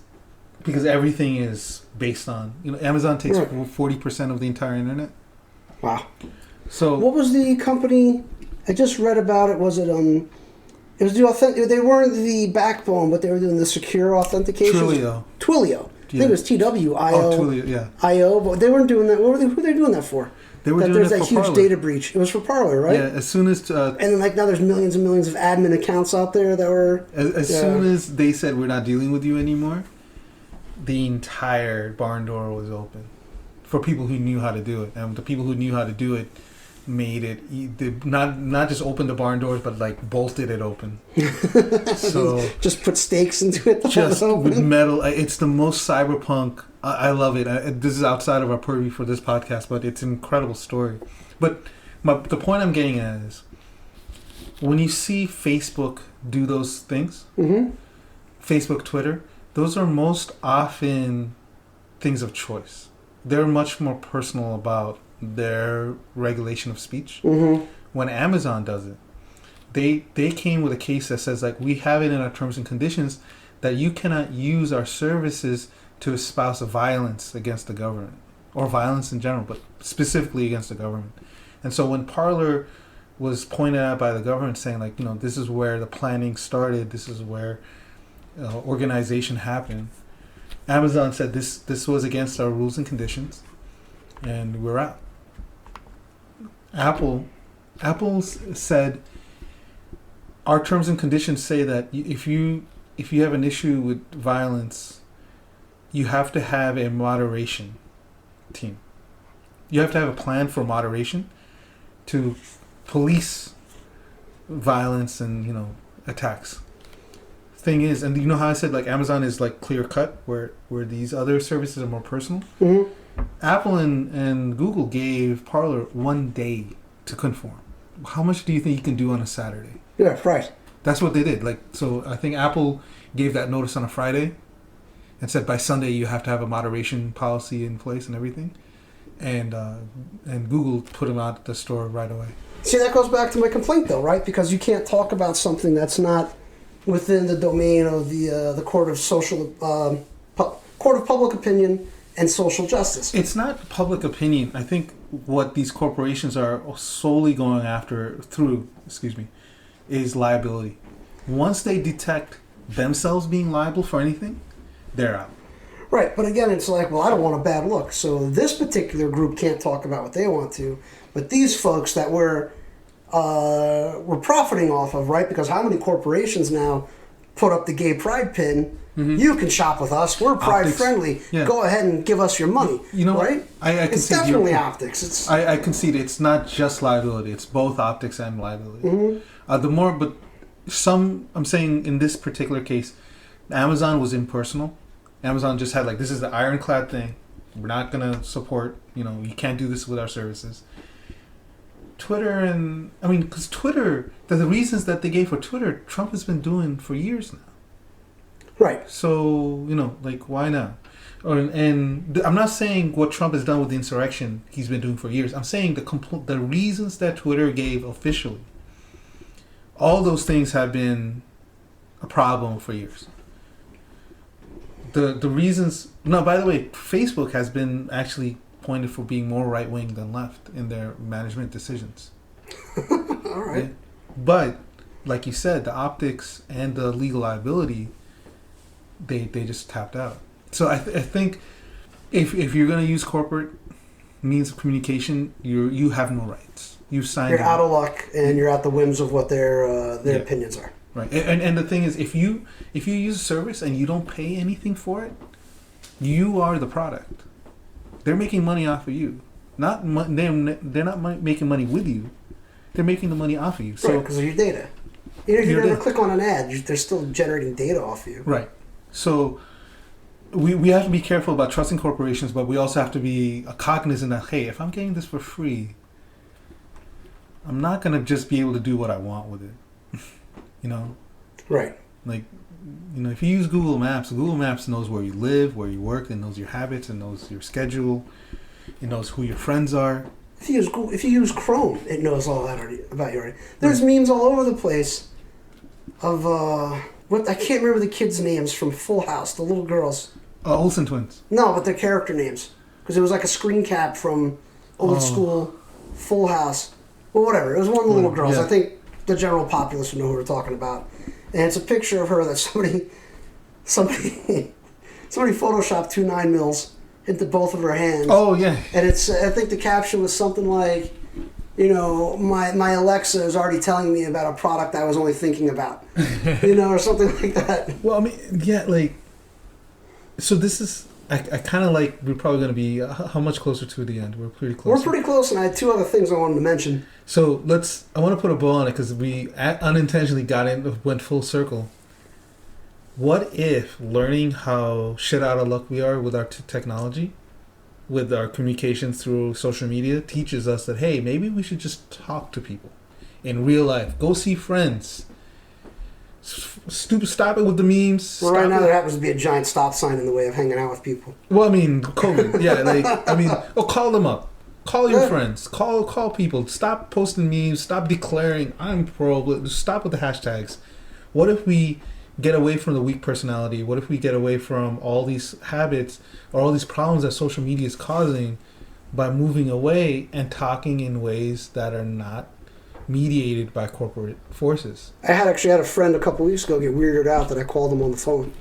Because everything is based on... Amazon takes 40% of the entire internet. Wow. So what was the company... I just read about it. Was it... It was the authentic. They weren't the backbone, but they were doing the secure authentication. Twilio. Yeah. I think it was TWIO. Oh, Twilio, yeah. IO, but they weren't doing that. Who were they doing that for? They were doing it for Parler. There's that huge data breach. It was for Parler, right? Yeah. As soon as and then now there's millions and millions of admin accounts out there that were. As soon as they said we're not dealing with you anymore, the entire barn door was open for people who knew how to do it, and the people who knew how to do it made it not just open the barn doors, but like bolted it open. So just put stakes into it. Just with metal. It's the most cyberpunk. I love it. This is outside of our purview for this podcast, but it's an incredible story. But the point I'm getting at is, when you see Facebook do those things, Facebook, Twitter, those are most often things of choice. They're much more personal about their regulation of speech. When Amazon does it, they came with a case that says, like, we have it in our terms and conditions that you cannot use our services to espouse violence against the government, or violence in general, but specifically against the government. And so when Parler was pointed out by the government, saying, like, this is where the planning started, this is where organization happened, Amazon said this was against our rules and conditions, and we're out. Apple said our terms and conditions say that if you have an issue with violence, you have to have a moderation team. You have to have a plan for moderation to police violence and attacks. Thing is, and you know how I said, like, Amazon is like clear cut, where these other services are more personal. Apple and Google gave Parler 1 day to conform. How much do you think you can do on a Saturday? Yeah, right. That's what they did. Like, so I think Apple gave that notice on a Friday and said by Sunday you have to have a moderation policy in place and everything. And Google put them out at the store right away. See, that goes back to my complaint, though, right? Because you can't talk about something that's not within the domain of the court of public opinion and social justice. It's not public opinion. I think what these corporations are solely going after is liability. Once they detect themselves being liable for anything, they're out. Right, but again, it's like, well, I don't want a bad look, so this particular group can't talk about what they want to, but these folks that we're profiting off of, right? Because how many corporations now put up the gay pride pin? You can shop with us. We're pride friendly. Yeah. Go ahead and give us your money. You know, right? It's definitely optics. I concede it's not just liability. It's both optics and liability. I'm saying in this particular case, Amazon was impersonal. Amazon just had, like, this is the ironclad thing. We're not going to support, you can't do this with our services. Twitter and I mean, because Twitter, the reasons that they gave for Twitter, Trump has been doing for years now. Right. So like why now? I'm not saying what Trump has done with the insurrection he's been doing for years. I'm saying the reasons that Twitter gave officially. All those things have been a problem for years. The reasons. No, by the way, Facebook has been actually pointed for being more right wing than left in their management decisions. All right. Yeah? But like you said, the optics and the legal liability, they just tapped out. So I think if you're going to use corporate means of communication, you have no rights. You've signed. You're out of luck, and you're at the whims of what their opinions are. Right, and the thing is, if you use a service and you don't pay anything for it, you are the product. They're making money off of you. They're not making money with you. They're making the money off of you. So because of your data. Even if you never click on an ad, they're still generating data off of you. Right. So we have to be careful about trusting corporations, but we also have to be cognizant that, hey, if I'm getting this for free, I'm not going to just be able to do what I want with it. Right. Like, if you use Google Maps knows where you live, where you work, it knows your habits, it knows your schedule, it knows who your friends are. If you use Chrome, it knows all that about you already. There's memes all over the place of I can't remember the kids' names from Full House, the little girls. Olsen twins. No, but their character names, because it was like a screen cap from old school Full House. Well, whatever. It was one of the little girls. Yeah. I think the general populace would know who we're talking about. And it's a picture of her that somebody photoshopped 2 9mm into both of her hands. Oh yeah. And I think the caption was something like, my Alexa is already telling me about a product I was only thinking about, or something like that. Well, I mean, yeah, like, so this is. I kind of like we're probably going to be how much closer to the end? We're pretty close. We're pretty close, and I had 2 other things I wanted to mention. So I want to put a bow on it because we unintentionally went full circle. What if learning how shit out of luck we are with our technology, with our communications through social media, teaches us that, hey, maybe we should just talk to people in real life. Go see friends. Stop it with the memes. Well, right now there happens to be a giant stop sign in the way of hanging out with people. Well, I mean, COVID. Yeah, call them up. Call your friends. Call people. Stop posting memes. Stop declaring I'm pro. Stop with the hashtags. What if we get away from the weak personality? What if we get away from all these habits or all these problems that social media is causing by moving away and talking in ways that are not mediated by corporate forces? I actually had a friend a couple weeks ago get weirded out that I called him on the phone.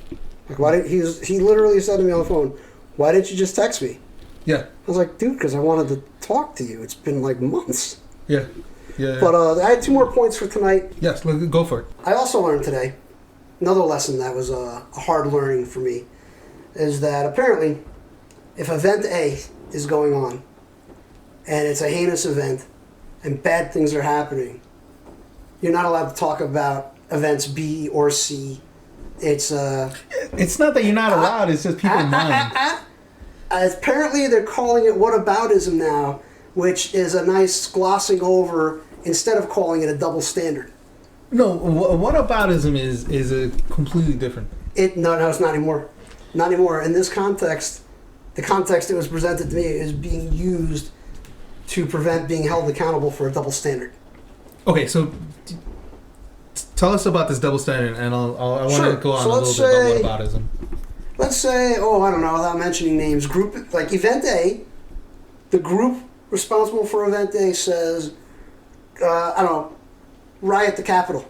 Like, why didn't he literally said to me on the phone, "Why didn't you just text me?" Yeah. I was like, dude, because I wanted to talk to you. It's been like months. Yeah. But I had 2 more points for tonight. Yes, go for it. I also learned today, another lesson that was a hard learning for me, is that apparently if event A is going on and it's a heinous event and bad things are happening, you're not allowed to talk about events B or C. It's not that you're not allowed, it's just people mind. Apparently they're calling it whataboutism now, which is a nice glossing over instead of calling it a double standard. No, whataboutism is a completely different. No, it's not anymore. Not anymore. In this context, the context it was presented to me is being used to prevent being held accountable for a double standard. Okay, so tell us about this double standard, and I want to go on a little bit about whataboutism. Let's say, I don't know, without mentioning names, like Event A, the group responsible for Event A says, riot the Capitol,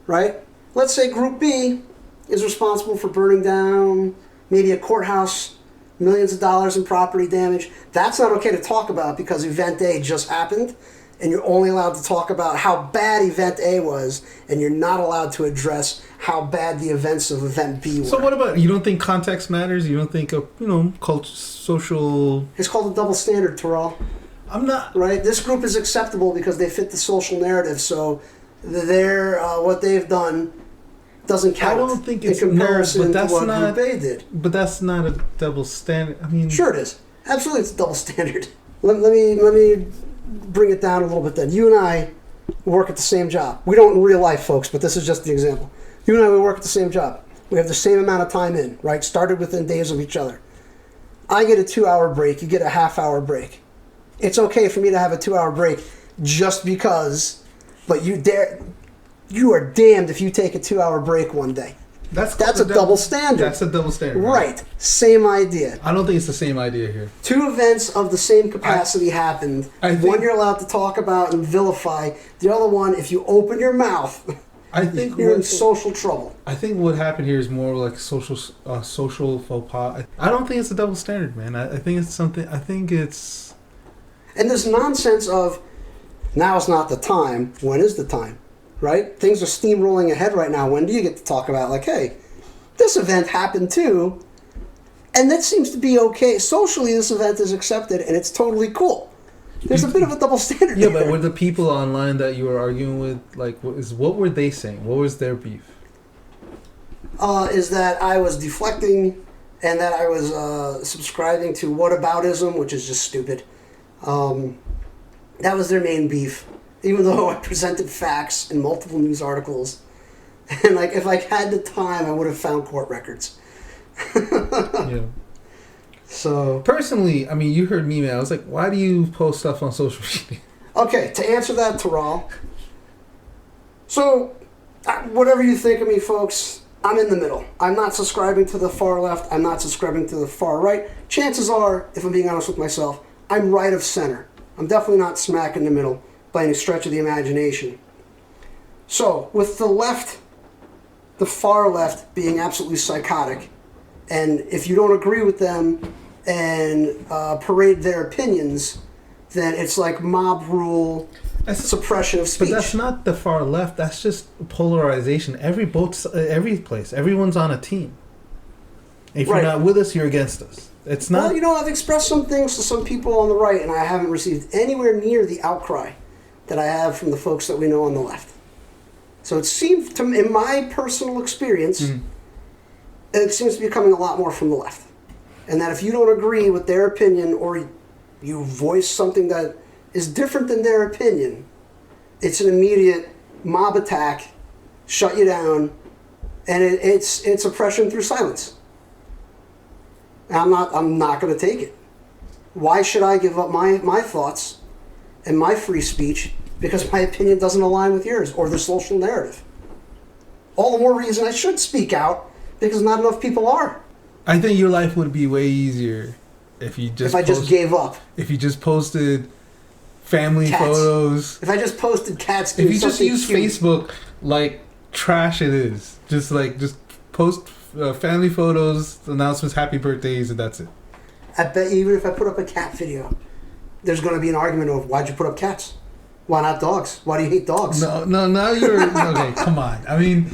right? Let's say Group B is responsible for burning down maybe a courthouse, millions of dollars in property damage. That's not okay to talk about because Event A just happened, and you're only allowed to talk about how bad Event A was, and you're not allowed to address how bad the events of Event B were. So what about, you don't think context matters? You don't think of, social... It's called a double standard, Tiral. I'm not... Right? This group is acceptable because they fit the social narrative, so what they've done doesn't count. I don't think it's... in comparison to what Group A did. But that's not a double standard. I mean... Sure it is. Absolutely it's a double standard. Let me bring it down a little bit then. You and I work at the same job. We don't in real life, folks, but this is just the example. You and I, we work at the same job. We have the same amount of time in, right? Started within days of each other. I get a 2-hour break. You get a half-hour break. It's okay for me to have a 2-hour break just because, but you are damned if you take a 2-hour break one day. That's a double standard. That's a double standard. Right. Same idea. I don't think it's the same idea here. Two events of the same capacity happened. One you're allowed to talk about and vilify. The other one, if you open your mouth, I think you're in social trouble. I think what happened here is more like social faux pas. I don't think it's a double standard, man. I think it's something. I think it's. And this nonsense of now's not the time. When is the time? Right? Things are steamrolling ahead right now. When do you get to talk about, like, hey, this event happened too, and that seems to be okay. Socially, this event is accepted, and it's totally cool. There's a bit of a double standard Yeah, there. but were the people online that you were arguing with, like, what were they saying? What was their beef? Is that I was deflecting, and that I was subscribing to whataboutism, which is just stupid. That was their main beef. Even though I presented facts in multiple news articles. And, like, if I had the time, I would have found court records. Yeah. So... Personally, I mean, you heard me, man. I was like, why do you post stuff on social media? Okay, to answer that, Tiral. So, whatever you think of me, folks, I'm in the middle. I'm not subscribing to the far left. I'm not subscribing to the far right. Chances are, if I'm being honest with myself, I'm right of center. I'm definitely not smack in the middle by any stretch of the imagination. So, with the left, the far left being absolutely psychotic, and if you don't agree with them and parade their opinions, then it's like mob rule, suppression of speech. But that's not the far left. That's just polarization. Every place, everyone's on a team. If you're not with us, you're against us. It's not. Well, you know, I've expressed some things to some people on the right, and I haven't received anywhere near the outcry that I have from the folks that we know on the left. So it seems, in my personal experience, it seems to be coming a lot more from the left. And that if you don't agree with their opinion or you voice something that is different than their opinion, it's an immediate mob attack, shut you down, and it's oppression through silence. And I'm not going to take it. Why should I give up my thoughts and my free speech because my opinion doesn't align with yours or the social narrative? All the more reason I should speak out because not enough people are. I think your life would be way easier if you just just gave up. If you just posted family cats. Photos. If I just posted cats. If you just use cute. Facebook like trash it is. Just post family photos, announcements, happy birthdays, and that's it. I bet even if I put up a cat video, there's going to be an argument of why'd you put up cats? Why not dogs? Why do you hate dogs? No, now you're... Okay, come on. I mean,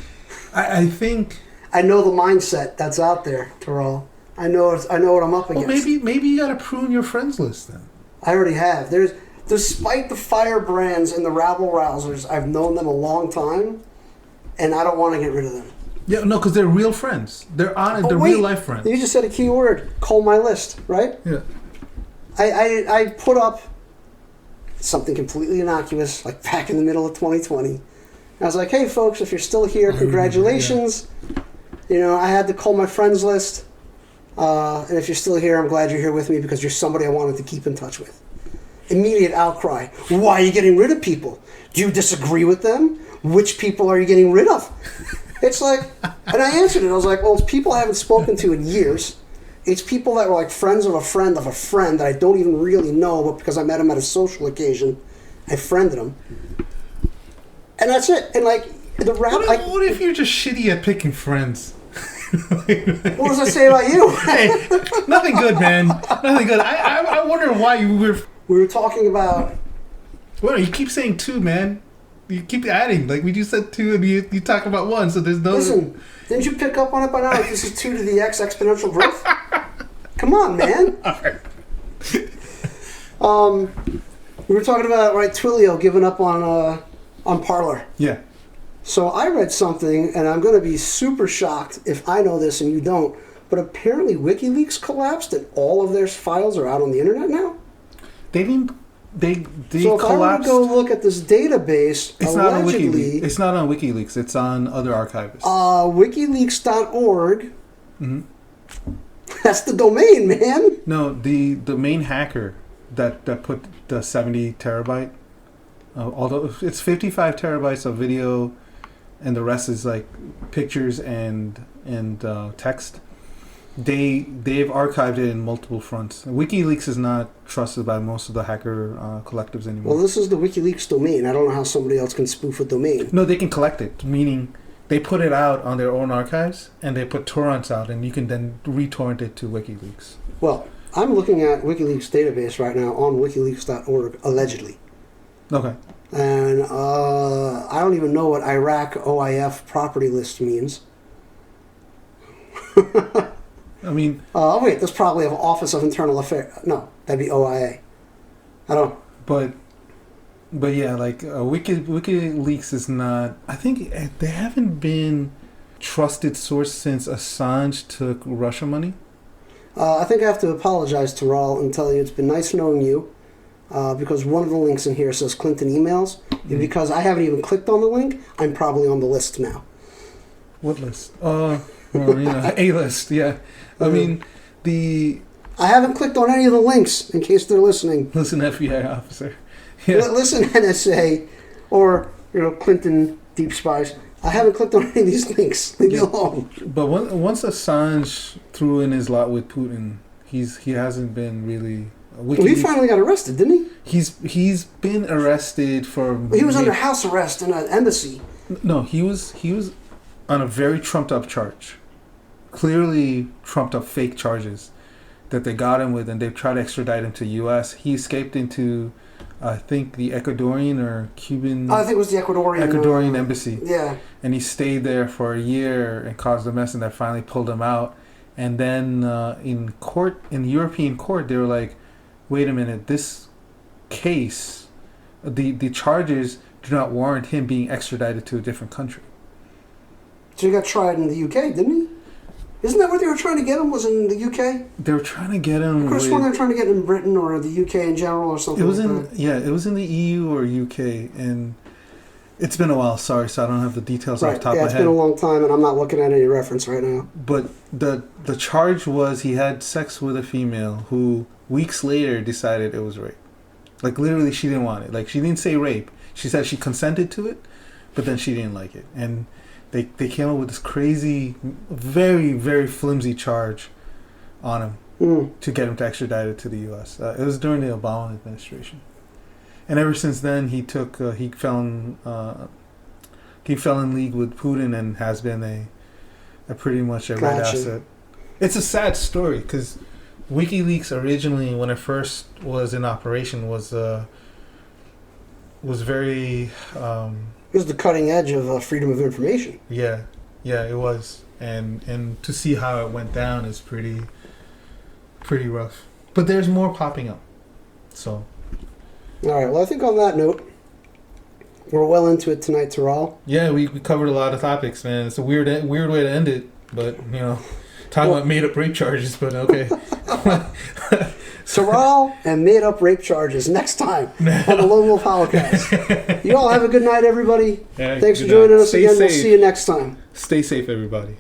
I think... I know the mindset that's out there, Tiral. I know what I'm up against. Well, maybe you got to prune your friends list then. I already have. Despite the firebrands and the rabble-rousers, I've known them a long time, and I don't want to get rid of them. Yeah, no, because they're real friends. They're real-life friends. You just said a key word. Cull my list, right? Yeah. I put up something completely innocuous, like back in the middle of 2020. I was like, hey, folks, if you're still here, congratulations. Yeah. You know, I had to cull my friends list. And if you're still here, I'm glad you're here with me because you're somebody I wanted to keep in touch with. Immediate outcry. Why are you getting rid of people? Do you disagree with them? Which people are you getting rid of? It's like, and I answered it. I was like, well, it's people I haven't spoken to in years. It's people that were like friends of a friend that I don't even really know, but because I met them at a social occasion, I friended them. And that's it. And like, what if you're just shitty at picking friends? What does that say about you? Hey, nothing good, man. Nothing good. I wonder why you were... We were talking about... Well, you keep saying two, man. You keep adding. Like, we just said two and you talk about one, so there's no... Listen, didn't you pick up on it by now? Like, this is 2 to the X exponential growth? Come on, man. All right. We were talking about, Twilio giving up on Parler. Yeah. So I read something, and I'm going to be super shocked if I know this and you don't, but apparently WikiLeaks collapsed and all of their files are out on the internet now? They didn't they So if I were to collapsed. go look at this database, It's not on allegedly, WikiLeaks. It's not on WikiLeaks. It's on other archivists. wikileaks.org, Mhm. that's the domain, man. No, the main hacker that put the 70 terabyte, although it's 55 terabytes of video, and the rest is like pictures and text. They've archived it in multiple fronts. WikiLeaks is not trusted by most of the hacker collectives anymore. Well, this is the WikiLeaks domain. I don't know how somebody else can spoof a domain. No, they can collect it, meaning they put it out on their own archives, and they put torrents out, and you can then retorrent it to WikiLeaks. Well, I'm looking at WikiLeaks database right now on wikileaks.org, allegedly. Okay. And I don't even know what Iraq OIF property list means. I mean, Oh, wait, that's probably an Office of Internal Affairs. No, that'd be OIA. I don't. but yeah, like WikiLeaks is not. I think they haven't been trusted source since Assange took Russia money. I think I have to apologize to Raul and tell you it's been nice knowing you, because one of the links in here says Clinton emails. And because I haven't even clicked on the link, I'm probably on the list now. What list? Well, A list. Yeah, I mean I haven't clicked on any of the links in case they're listening. Listen, FBI officer. Yeah. Listen, NSA, or Clinton deep spies. I haven't clicked on any of these links. Leave me alone. But once Assange threw in his lot with Putin, he hasn't been really. Well, he finally got arrested, didn't he? He's been arrested for. He was under house arrest in an embassy. No, he was on a very trumped up charge, clearly trumped up fake charges that they got him with, and they've tried to extradite him to U.S. He escaped into, I think, the Ecuadorian or Cuban. I think it was the Ecuadorian embassy. Yeah. And he stayed there for a year and caused a mess, and they finally pulled him out. And then in European court, they were like, "Wait a minute, this case, the charges do not warrant him being extradited to a different country." So he got tried in the UK, didn't he? Isn't that where they were trying to get him? Was in the UK? They were trying to get him. Of course, when they were trying to get him in Britain or the UK in general or something. It was that. it was in the EU or UK, and it's been a while. Sorry, so I don't have the details off the top of my head. It's been a long time, and I'm not looking at any reference right now. But the charge was he had sex with a female who weeks later decided it was rape. Like literally, she didn't want it. Like she didn't say rape. She said she consented to it, but then she didn't like it, and they came up with this crazy, very very flimsy charge on him to get him to extradite it to the U.S. It was during the Obama administration. And ever since then, he fell in league with Putin and has been a pretty much a red asset. It's a sad story because WikiLeaks originally, when it first was in operation, was very. It was the cutting edge of freedom of information. Yeah, it was, and to see how it went down is pretty rough. But there's more popping up, so. All right. Well, I think on that note, we're well into it tonight, Tiral. Yeah, we covered a lot of topics, man. It's a weird way to end it, but talking about made up rape charges. But okay. Tiral and made up rape charges next time on the Lone Wolf Holocaust. You all have a good night, everybody. Yeah, Thanks for joining us again. Safe. We'll see you next time. Stay safe, everybody.